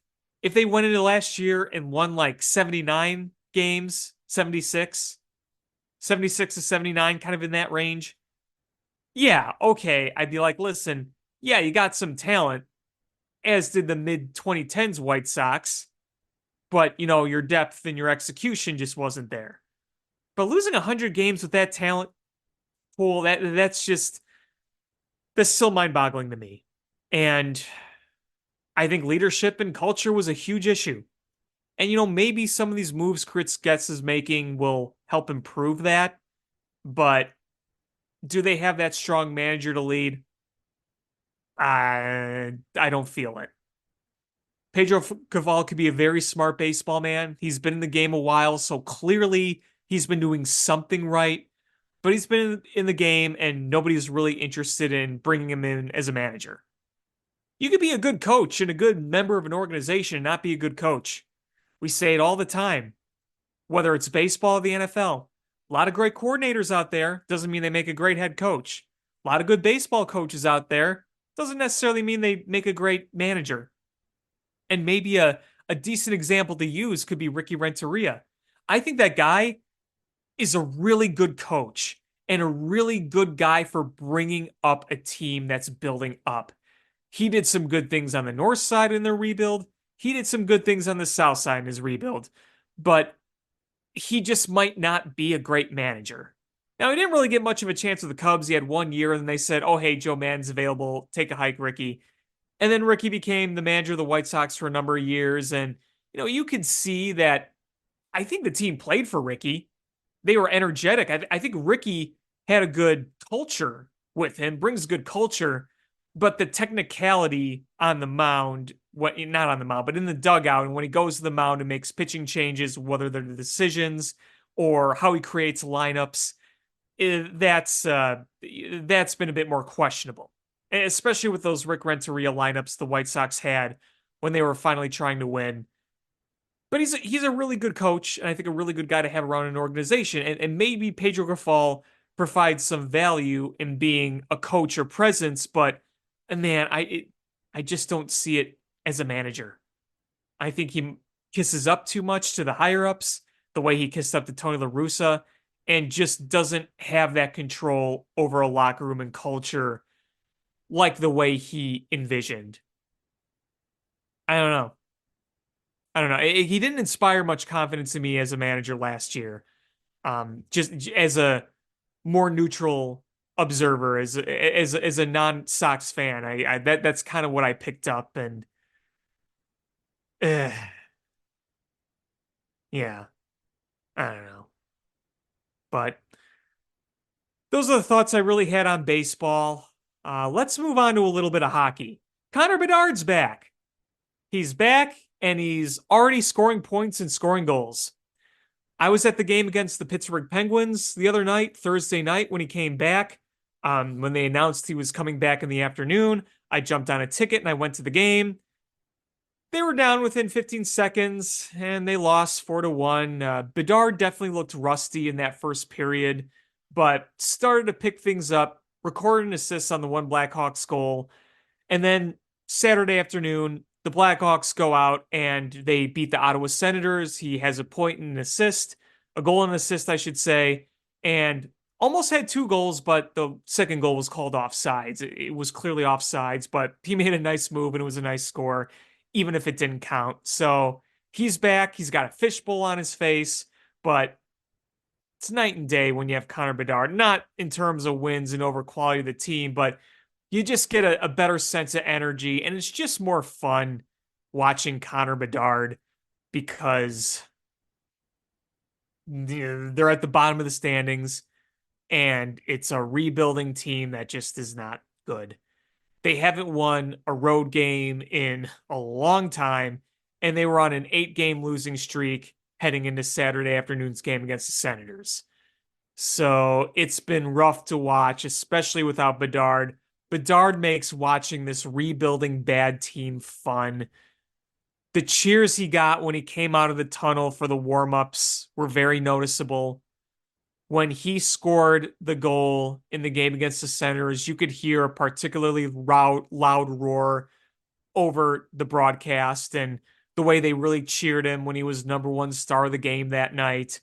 B: if they went into last year and won like 79 games, 76 to 79, kind of in that range, yeah, okay, I'd be like, listen, yeah, you got some talent, as did the mid-2010s White Sox, but, your depth and your execution just wasn't there. But losing 100 games with that talent pool, that's still mind-boggling to me. And I think leadership and culture was a huge issue. And, maybe some of these moves Chris Getz is making will help improve that. But do they have that strong manager to lead? I don't feel it. Pedro Caval could be a very smart baseball man. He's been in the game a while, so clearly he's been doing something right. But he's been in the game, and nobody's really interested in bringing him in as a manager. You could be a good coach and a good member of an organization and not be a good coach. We say it all the time, whether it's baseball or the NFL. A lot of great coordinators out there doesn't mean they make a great head coach. A lot of good baseball coaches out there doesn't necessarily mean they make a great manager. And maybe a decent example to use could be Ricky Renteria. I think that guy is a really good coach and a really good guy for bringing up a team that's building up. He did some good things on the north side in their rebuild. He did some good things on the south side in his rebuild. But he just might not be a great manager. Now, he didn't really get much of a chance with the Cubs. He had 1 year, and they said, oh, hey, Joe Maddon's available. Take a hike, Ricky. And then Ricky became the manager of the White Sox for a number of years. And, you could see that I think the team played for Ricky. They were energetic. I think Ricky had a good culture with him, brings good culture, but the technicality on the mound, not on the mound, but in the dugout, and when he goes to the mound and makes pitching changes, whether they're the decisions or how he creates lineups, that's been a bit more questionable, especially with those Rick Renteria lineups the White Sox had when they were finally trying to win. But he's a really good coach, and I think a really good guy to have around an organization. And maybe Pedro Grifol provides some value in being a coach or presence, but man, I just don't see it as a manager. I think he kisses up too much to the higher ups, the way he kissed up to Tony La Russa, and just doesn't have that control over a locker room and culture like the way he envisioned. I don't know. I don't know. He didn't inspire much confidence in me as a manager last year. Just as a more neutral observer, as a non-Sox fan, that's kind of what I picked up, and uh, yeah, I don't know. But those are the thoughts I really had on baseball. Let's move on to a little bit of hockey. Connor Bedard's back. He's back, and he's already scoring points and scoring goals. I was at the game against the Pittsburgh Penguins the other night, Thursday night, when he came back. When they announced he was coming back in the afternoon, I jumped on a ticket and I went to the game. They were down within 15 seconds and they lost 4-1. Bedard definitely looked rusty in that first period, but started to pick things up, recorded an assist on the one Blackhawks goal. And then Saturday afternoon, the Blackhawks go out and they beat the Ottawa Senators. He has a point and an assist, a goal and an assist, I should say, and almost had two goals, but the second goal was called offsides. It was clearly offsides, but he made a nice move and it was a nice score, even if it didn't count. So he's back. He's got a fishbowl on his face, but it's night and day when you have Connor Bedard, not in terms of wins and over quality of the team, but you just get a better sense of energy, and it's just more fun watching Connor Bedard because they're at the bottom of the standings, and it's a rebuilding team that just is not good. They haven't won a road game in a long time, and they were on an 8-game losing streak heading into Saturday afternoon's game against the Senators. So it's been rough to watch, especially without Bedard. Bedard makes watching this rebuilding bad team fun. The cheers he got when he came out of the tunnel for the warm-ups were very noticeable. When he scored the goal in the game against the Senators, you could hear a particularly loud roar over the broadcast and the way they really cheered him when he was number one star of the game that night.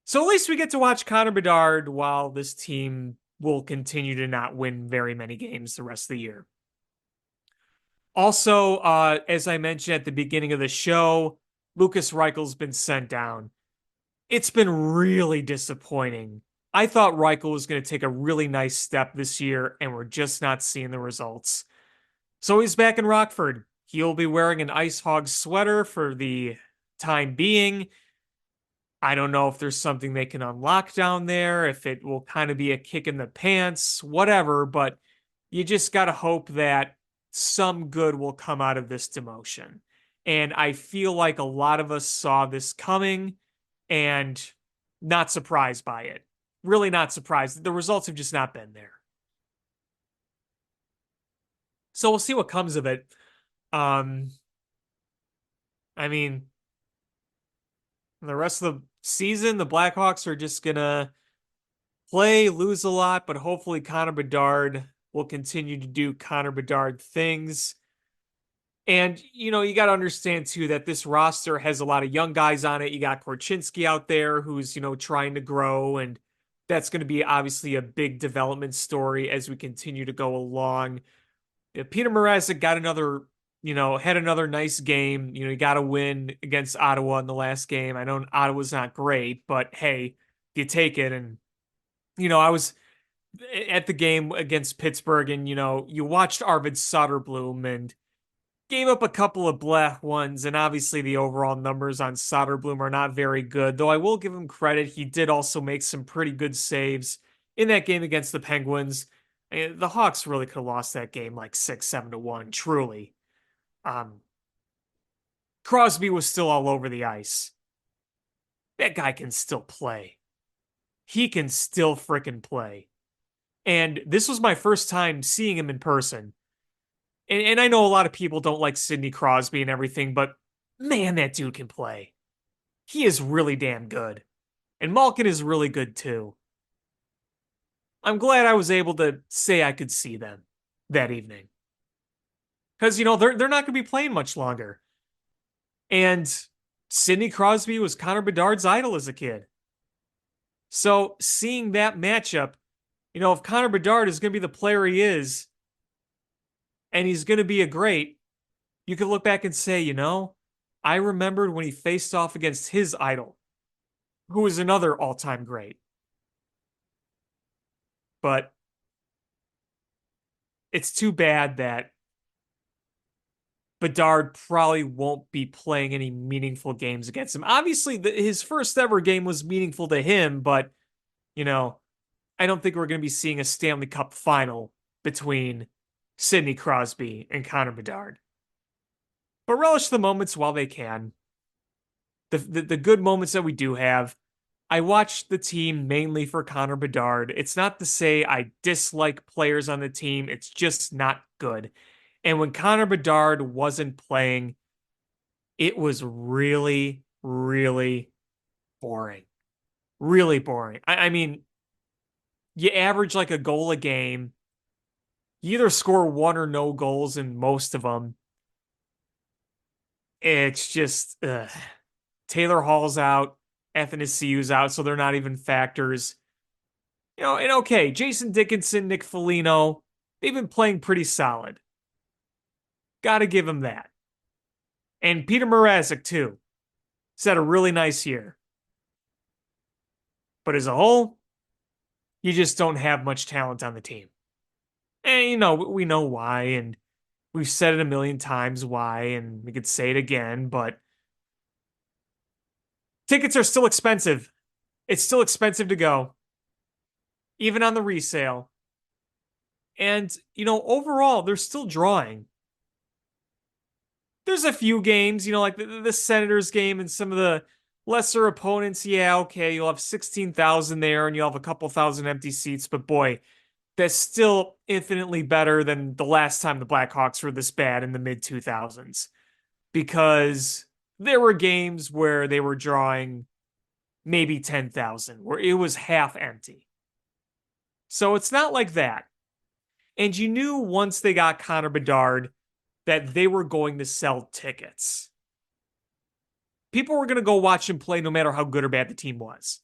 B: So at least we get to watch Connor Bedard while this team will continue to not win very many games the rest of the year. Also, as I mentioned at the beginning of the show, Lukas Reichel's been sent down. It's been really disappointing. I thought Reichel was going to take a really nice step this year, and we're just not seeing the results. So he's back in Rockford. He'll be wearing an Ice Hog sweater for the time being. I don't know if there's something they can unlock down there, if it will kind of be a kick in the pants, whatever, but you just got to hope that some good will come out of this demotion. And I feel like a lot of us saw this coming and not surprised by it. Really not surprised. The results have just not been there. So we'll see what comes of it. Um, I mean, the rest of the season, the Blackhawks are just gonna play, lose a lot, but hopefully Connor Bedard will continue to do Connor Bedard things. And, you got to understand too that this roster has a lot of young guys on it. You got Korchinski out there who's, trying to grow, and that's going to be obviously a big development story as we continue to go along. Peter Mrazek got had another nice game. You got to win against Ottawa in the last game. I know Ottawa's not great, but hey, you take it. And, I was at the game against Pittsburgh, and, you watched Arvid Soderblom and gave up a couple of blech ones, and obviously the overall numbers on Soderblom are not very good, though I will give him credit. He did also make some pretty good saves in that game against the Penguins. The Hawks really could have lost that game like 6-7-1, truly. Crosby was still all over the ice. That guy can still play. He can still frickin' play. And this was my first time seeing him in person. And I know a lot of people don't like Sidney Crosby and everything, but man, that dude can play. He is really damn good. And Malkin is really good too. I'm glad I was able to say I could see them that evening. Because, they're not going to be playing much longer. And Sidney Crosby was Connor Bedard's idol as a kid. So seeing that matchup, if Connor Bedard is going to be the player he is, and he's going to be a great, you could look back and say, I remembered when he faced off against his idol, who is another all-time great. But it's too bad that Bedard probably won't be playing any meaningful games against him. Obviously, his first ever game was meaningful to him, but, I don't think we're going to be seeing a Stanley Cup final between Sidney Crosby and Connor Bedard. But relish the moments while they can. The good moments that we do have. I watched the team mainly for Connor Bedard. It's not to say I dislike players on the team. It's just not good. And when Connor Bedard wasn't playing, it was really, really boring. Really boring. I mean, you average like a goal a game. You either score one or no goals in most of them. It's just Taylor Hall's out, Athanasiou's out, so they're not even factors. And okay, Jason Dickinson, Nick Foligno, they've been playing pretty solid. Got to give him that. And Peter Mrazek, too. He's had a really nice year. But as a whole, you just don't have much talent on the team. And, we know why, and we've said it a million times why, and we could say it again, but tickets are still expensive. It's still expensive to go, even on the resale. And, overall, they're still drawing. There's a few games, like the Senators game and some of the lesser opponents. Yeah, okay, you'll have 16,000 there and you'll have a couple thousand empty seats, but boy, that's still infinitely better than the last time the Blackhawks were this bad in the mid 2000s, because there were games where they were drawing maybe 10,000 where it was half empty. So it's not like that. And you knew once they got Connor Bedard that they were going to sell tickets. People were going to go watch him play no matter how good or bad the team was.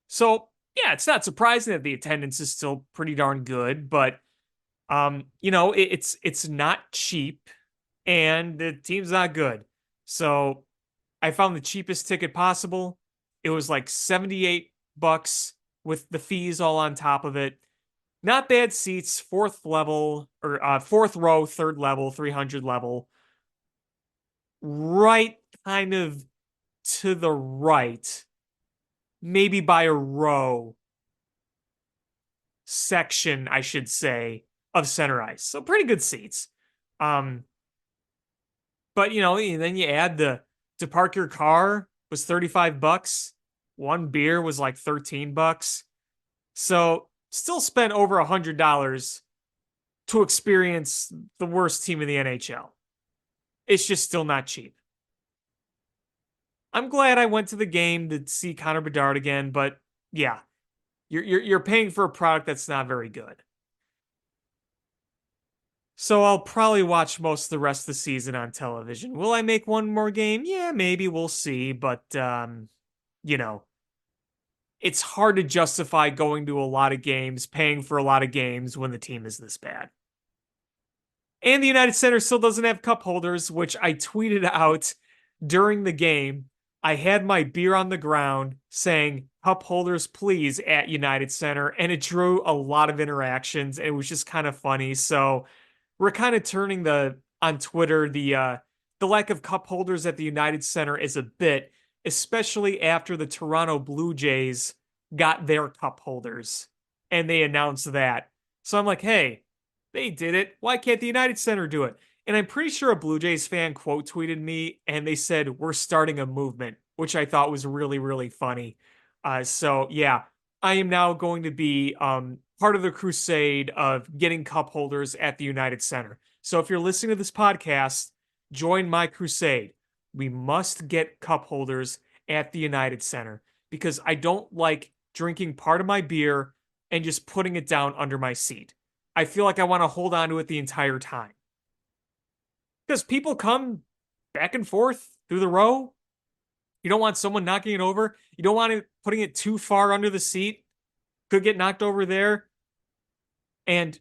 B: So, yeah, it's not surprising that the attendance is still pretty darn good, but it's not cheap and the team's not good. So, I found the cheapest ticket possible. It was like $78 with the fees all on top of it. Not bad seats, fourth level or fourth row, third level, 300 level. right kind of to the right, maybe by a row section, I should say, of center ice. So pretty good seats. Um, but then you add the to park your car was $35. One beer was like $13. So still spent over $100 to experience the worst team in the NHL. It's just still not cheap. I'm glad I went to the game to see Connor Bedard again, but yeah, you're paying for a product that's not very good. So I'll probably watch most of the rest of the season on television. Will I make one more game? Yeah, maybe we'll see, but you know, it's hard to justify going to a lot of games, paying for a lot of games when the team is this bad. And the United Center still doesn't have cup holders, which I tweeted out during the game. I had my beer on the ground saying cup holders please at United Center, and it drew a lot of interactions. And it was just kind of funny. So we're kind of turning on Twitter the lack of cup holders at the United Center is a bit, especially after the Toronto Blue Jays got their cup holders and they announced that. So I'm like, hey, they did it. Why can't the United Center do it? And I'm pretty sure a Blue Jays fan quote tweeted me and they said, we're starting a movement, which I thought was really, really funny. So yeah, I am now going to be part of the crusade of getting cup holders at the United Center. So if you're listening to this podcast, join my crusade. We must get cup holders at the United Center because I don't like drinking part of my beer and just putting it down under my seat. I feel like I want to hold on to it the entire time. Because people come back and forth through the row. You don't want someone knocking it over. You don't want it putting it too far under the seat. Could get knocked over there. And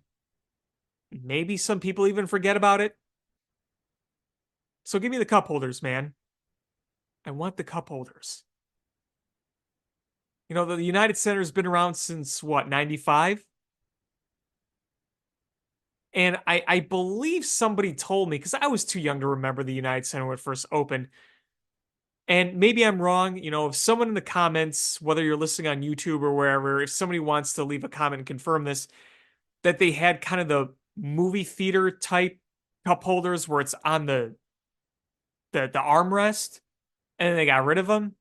B: maybe some people even forget about it. So give me the cup holders, man. I want the cup holders. The United Center has been around since what, 95? And I believe somebody told me, because I was too young to remember the United Center when it first opened. And maybe I'm wrong. If someone in the comments, whether you're listening on YouTube or wherever, if somebody wants to leave a comment and confirm this, that they had kind of the movie theater type cup holders where it's on the armrest and then they got rid of them.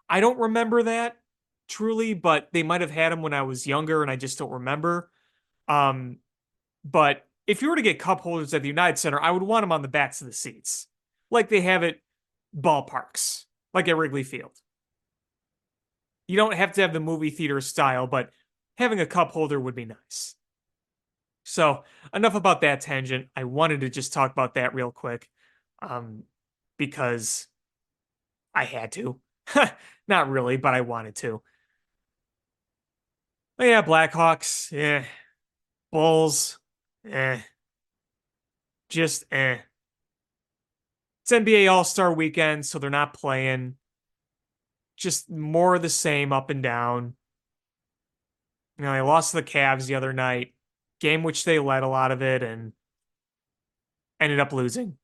B: I don't remember that truly, but they might have had them when I was younger and I just don't remember. But if you were to get cup holders at the United Center, I would want them on the backs of the seats, like they have at ballparks, like at Wrigley Field. You don't have to have the movie theater style, but having a cup holder would be nice. So enough about that tangent. I wanted to just talk about that real quick, because I had to. Not really, but I wanted to. But yeah, Blackhawks, Bulls, eh, just eh. It's NBA All-Star weekend, so they're not playing. Just more of the same up and down. They lost to the Cavs the other night, game which they led a lot of it and ended up losing.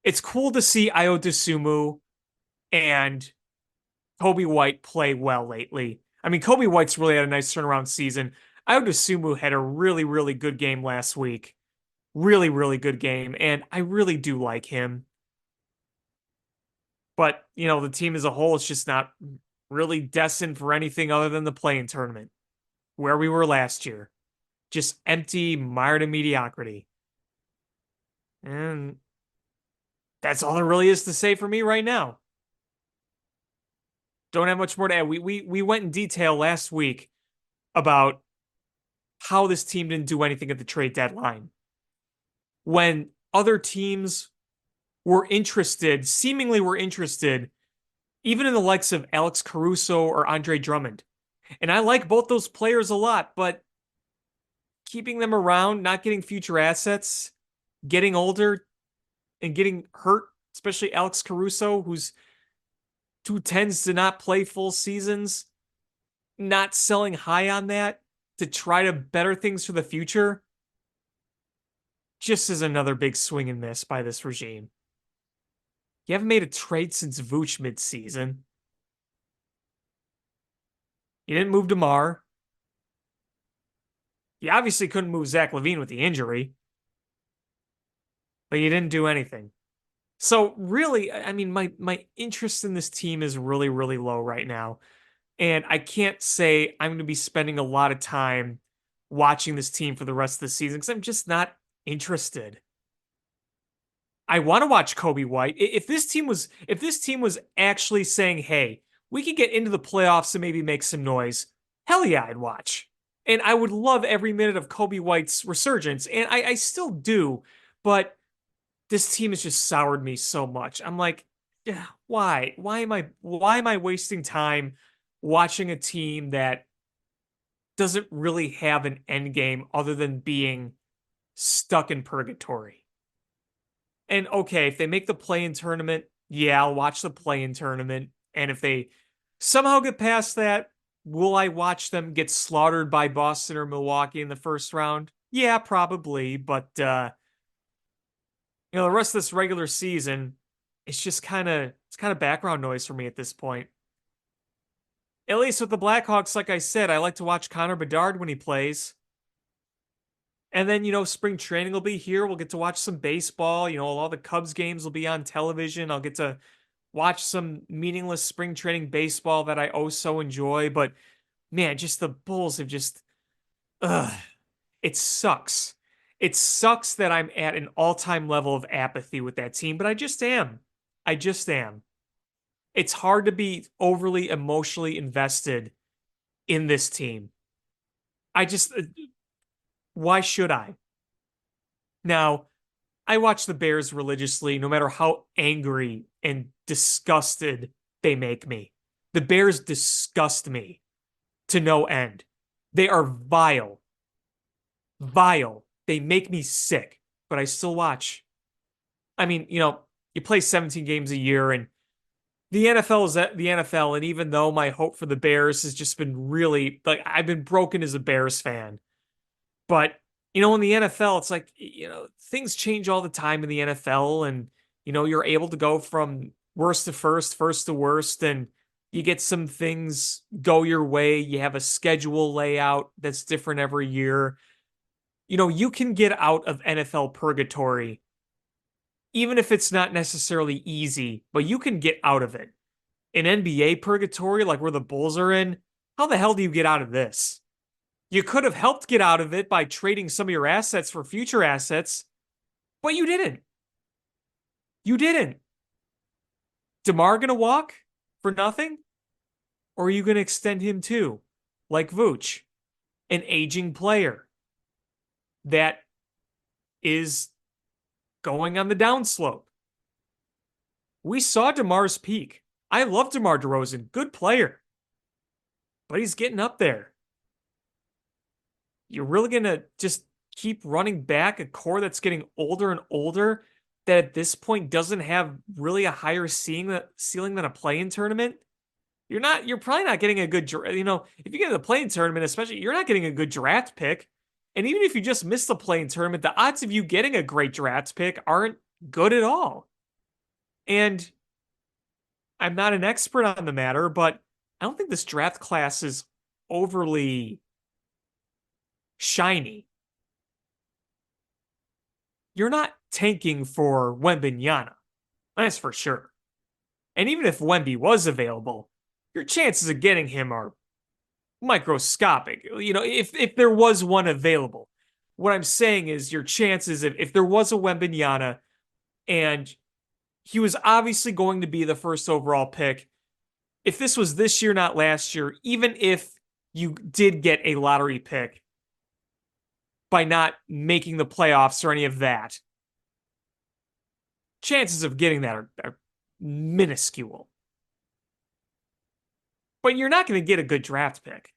B: It's cool to see Ayo Dosunmu and Kobe White play well lately. I mean, Kobe White's really had a nice turnaround season. Ayo Dosunmu had a really, really good game last week. Really, really good game, and I really do like him. But, the team as a whole is just not really destined for anything other than the play-in tournament, where we were last year. Just empty, mired in mediocrity. And that's all there really is to say for me right now. Don't have much more to add. We went in detail last week about how this team didn't do anything at the trade deadline. When other teams were interested, seemingly were interested, even in the likes of Alex Caruso or Andre Drummond. And I like both those players a lot, but keeping them around, not getting future assets, getting older and getting hurt, especially Alex Caruso, who tends to not play full seasons, not selling high on that to try to better things for the future. just is another big swing and miss by this regime. You haven't made a trade since Vooch midseason. You didn't move DeMar. You obviously couldn't move Zach LaVine with the injury, but you didn't do anything. So really, I mean, my interest in this team is really, really low right now. And I can't say I'm going to be spending a lot of time watching this team for the rest of the season because I'm just not interested. I want to watch Kobe White. If this team was actually saying, "Hey, we could get into the playoffs and maybe make some noise," hell yeah, I'd watch. And I would love every minute of Kobe White's resurgence, and I still do. But this team has just soured me so much. I'm like, yeah, why? Why am I wasting time watching a team that doesn't really have an end game other than being stuck in purgatory? And okay, if they make the play-in tournament, yeah, I'll watch the play-in tournament. And if they somehow get past that, will I watch them get slaughtered by Boston or Milwaukee in the first round? Yeah, probably. But the rest of this regular season, it's kind of background noise for me at this point. At least with the Blackhawks, like I said, I like to watch Connor Bedard when he plays. And then, spring training will be here. We'll get to watch some baseball. All the Cubs games will be on television. I'll get to watch some meaningless spring training baseball that I oh so enjoy. But man, just the Bulls have just, ugh, it sucks. It sucks that I'm at an all-time level of apathy with that team, but I just am. I just am. It's hard to be overly emotionally invested in this team. I just, why should I? Now, I watch the Bears religiously, no matter how angry and disgusted they make me. The Bears disgust me to no end. They are vile. Vile. They make me sick, but I still watch. I mean, you play 17 games a year and the NFL is the NFL. And even though my hope for the Bears has just been really like I've been broken as a Bears fan, but in the NFL, it's like, things change all the time in the NFL and, you're able to go from worst to first, first to worst, and you get some things go your way. You have a schedule layout that's different every year. You can get out of NFL purgatory, even if it's not necessarily easy, but you can get out of it. In NBA purgatory, like where the Bulls are in, how the hell do you get out of this? You could have helped get out of it by trading some of your assets for future assets, but you didn't. You didn't. DeMar gonna walk for nothing? Or are you gonna extend him too? Like Vooch, an aging player that is going on the downslope. We saw DeMar's peak. I love DeMar DeRozan, good player, but he's getting up there. You're really going to just keep running back a core that's getting older and older that at this point doesn't have really a higher ceiling than a play-in tournament? You're probably not getting a good, if you get in the play-in tournament, especially, you're not getting a good draft pick. And even if you just miss the play-in tournament, the odds of you getting a great draft pick aren't good at all. And I'm not an expert on the matter, but I don't think this draft class is overly shiny. You're not tanking for Wembanyama. That's for sure. And even if Wemby was available, your chances of getting him are microscopic. If there was one available. What I'm saying is your chances, if there was a Wembanyama and he was obviously going to be the first overall pick, if this was this year, not last year, even if you did get a lottery pick by not making the playoffs or any of that, chances of getting that are minuscule. But you're not going to get a good draft pick.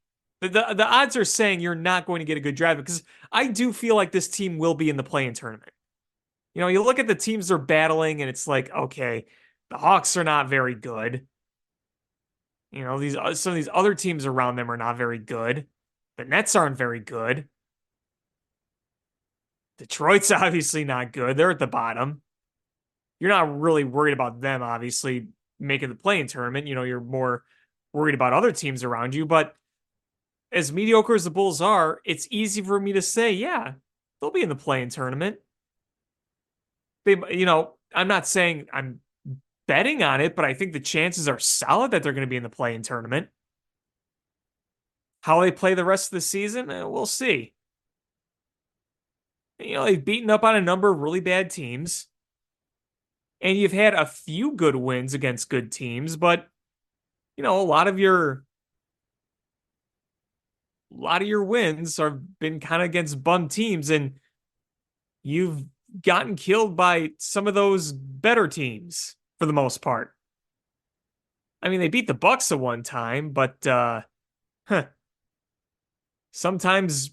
B: The odds are saying you're not going to get a good draft pick because I do feel like this team will be in the play-in tournament. You look at the teams they're battling and it's like, okay, the Hawks are not very good. Some of these other teams around them are not very good. The Nets aren't very good. Detroit's obviously not good. They're at the bottom. You're not really worried about them, obviously, making the play-in tournament. You're more worried about other teams around you. But as mediocre as the Bulls are, it's easy for me to say, yeah, they'll be in the play-in tournament. I'm not saying I'm betting on it, but I think the chances are solid that they're going to be in the play-in tournament. How they play the rest of the season, we'll see. They've beaten up on a number of really bad teams, and you've had a few good wins against good teams, but a lot of your wins have been kind of against bum teams, and you've gotten killed by some of those better teams for the most part. I mean, they beat the Bucks at one time, but sometimes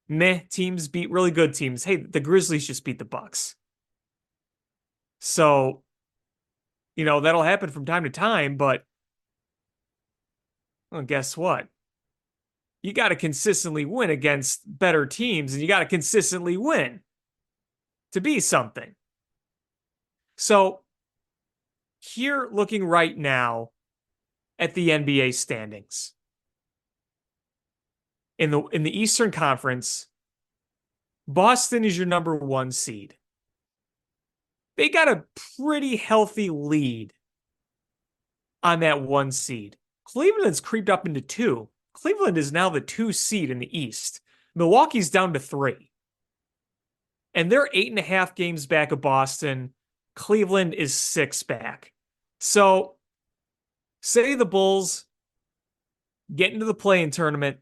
B: meh teams beat really good teams. Hey, the Grizzlies just beat the Bucks. So, that'll happen from time to time, but well, guess what? You got to consistently win against better teams, and you got to consistently win to be something. So, here looking right now at the NBA standings. In the Eastern Conference, Boston is your number 1 seed. They got a pretty healthy lead on that 1 seed. Cleveland's creeped up into 2. Cleveland is now the 2 seed in the East. Milwaukee's down to 3. And they're 8.5 games back of Boston. Cleveland is 6 back. So, say the Bulls get into the play-in tournament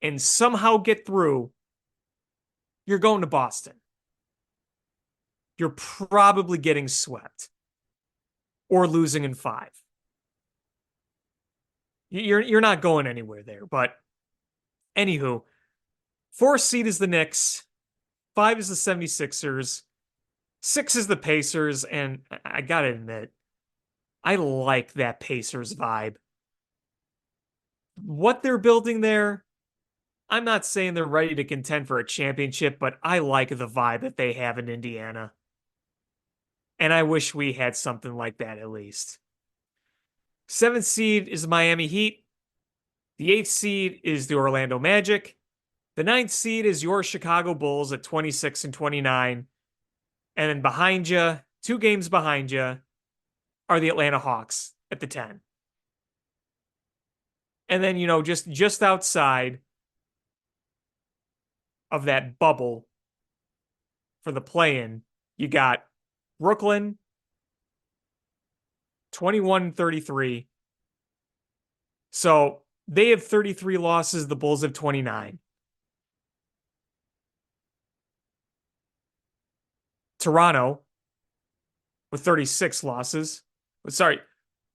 B: and somehow get through, you're going to Boston. You're probably getting swept or losing in 5. You're not going anywhere there. But anywho, 4 seed is the Knicks, 5 is the 76ers, 6 is the Pacers, and I gotta admit, I like that Pacers vibe. What they're building there, I'm not saying they're ready to contend for a championship, but I like the vibe that they have in Indiana. And I wish we had something like that at least. 7th seed is the Miami Heat. The 8th seed is the Orlando Magic. The 9th seed is your Chicago Bulls at 26 and 29. And then behind you, 2 games behind you, are the Atlanta Hawks at the 10. And then, just outside of that bubble for the play-in, you got Brooklyn, 21-33. So they have 33 losses. The Bulls have 29. Toronto with 36 losses. Sorry,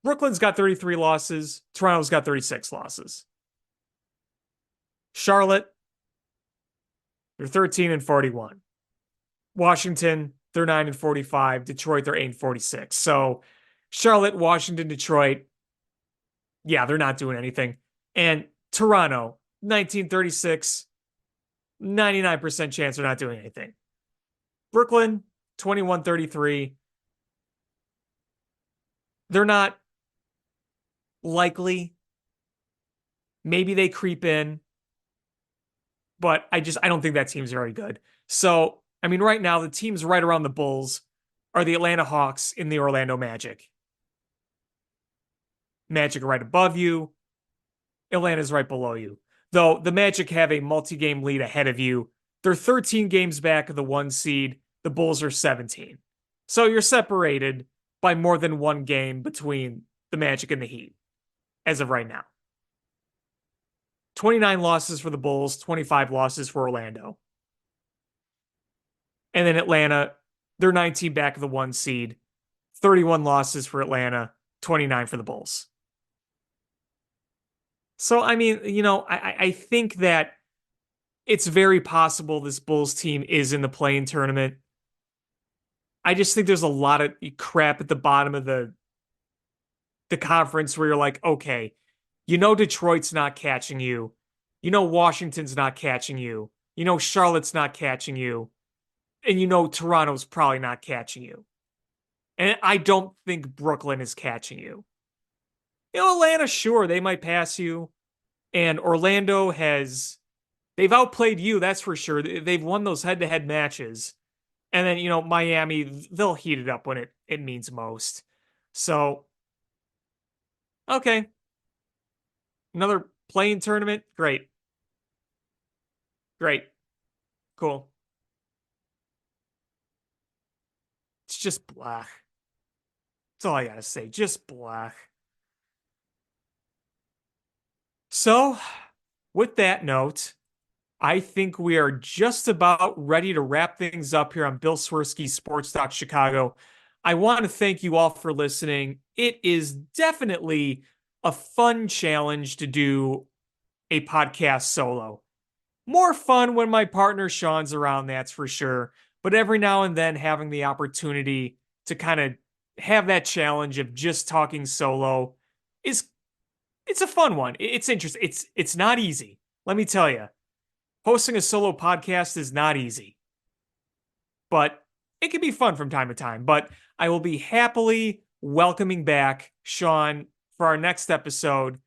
B: Brooklyn's got 33 losses. Toronto's got 36 losses. Charlotte, they're 13 and 41. Washington, they're 9 and 45. Detroit, they're 8 and 46. So Charlotte, Washington, Detroit, yeah, they're not doing anything. And Toronto, 1936, 99% chance they're not doing anything. Brooklyn, 21-33. They're not likely. Maybe they creep in, but I don't think that team's very good. So, I mean, right now, the teams right around the Bulls are the Atlanta Hawks and the Orlando Magic. Magic are right above you. Atlanta's right below you. Though the Magic have a multi-game lead ahead of you. They're 13 games back of the 1 seed. The Bulls are 17. So you're separated by more than 1 game between the Magic and the Heat as of right now. 29 losses for the Bulls, 25 losses for Orlando. And then Atlanta, they're 19 back of the 1 seed, 31 losses for Atlanta, 29 for the Bulls. So, I mean, I think that it's very possible this Bulls team is in the play-in tournament. I just think there's a lot of crap at the bottom of the conference where you're like, okay, Detroit's not catching you. Washington's not catching you. Charlotte's not catching you. and you know Toronto's probably not catching you. And I don't think Brooklyn is catching you. You know, Atlanta, sure, they might pass you. And Orlando they've outplayed you, that's for sure. They've won those head-to-head matches. And then, you know, Miami, they'll heat it up when it means most. So, okay. Another playing tournament? Great. Great. Cool. It's just blah. That's all I gotta say. Just blah. So, with that note, I think we are just about ready to wrap things up here on Bill Swerski Sports Talk Chicago. I want to thank you all for listening. It is definitely a fun challenge to do a podcast solo. More fun when my partner Sean's around, that's for sure. But every now and then having the opportunity to kind of have that challenge of just talking solo it's a fun one. It's interesting. It's not easy. Let me tell you. Hosting a solo podcast is not easy. But it can be fun from time to time. But I will be happily welcoming back Sean for our next episode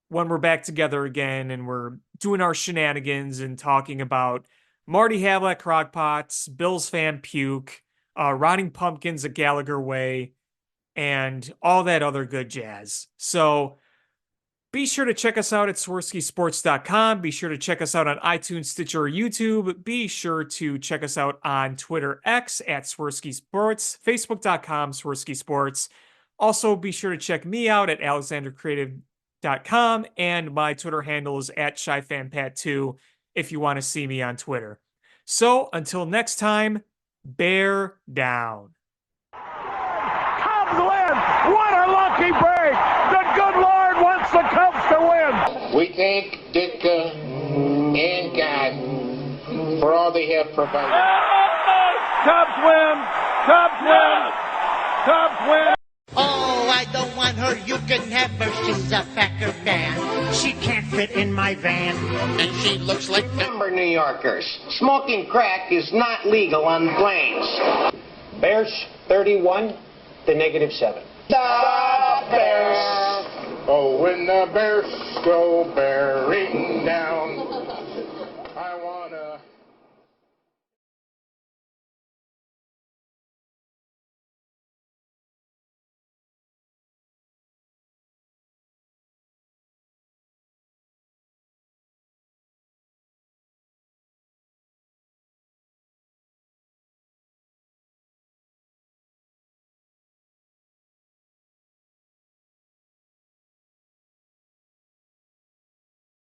B: when we're back together again and we're doing our shenanigans and talking about Marty Havlat Crockpots, Bills fan puke, rotting pumpkins at Gallagher Way, and all that other good jazz. So be sure to check us out at SwerskiSports.com. Be sure to check us out on iTunes, Stitcher, or YouTube. Be sure to check us out on Twitter X at Swerski Sports, Facebook.com, Swerski Sports. Also, be sure to check me out at AlexanderCreative.com, and my Twitter handle is at ShyFanPat2 if you want to see me on Twitter. So, until next time, bear down.
C: Cubs win! What a lucky break! The good Lord wants the Cubs to win!
D: We thank Ditka and God for all they have provided.
C: Cubs win! Cubs win! Cubs win!
E: Oh, I don't want her. You can have her. She's a Packer fan. She can't fit in my van.
D: And she looks like
F: Remember, New Yorkers, smoking crack is not legal on planes. Bears 31 to -7.
D: the Bears. Oh, when the Bears go bearing down, I wanna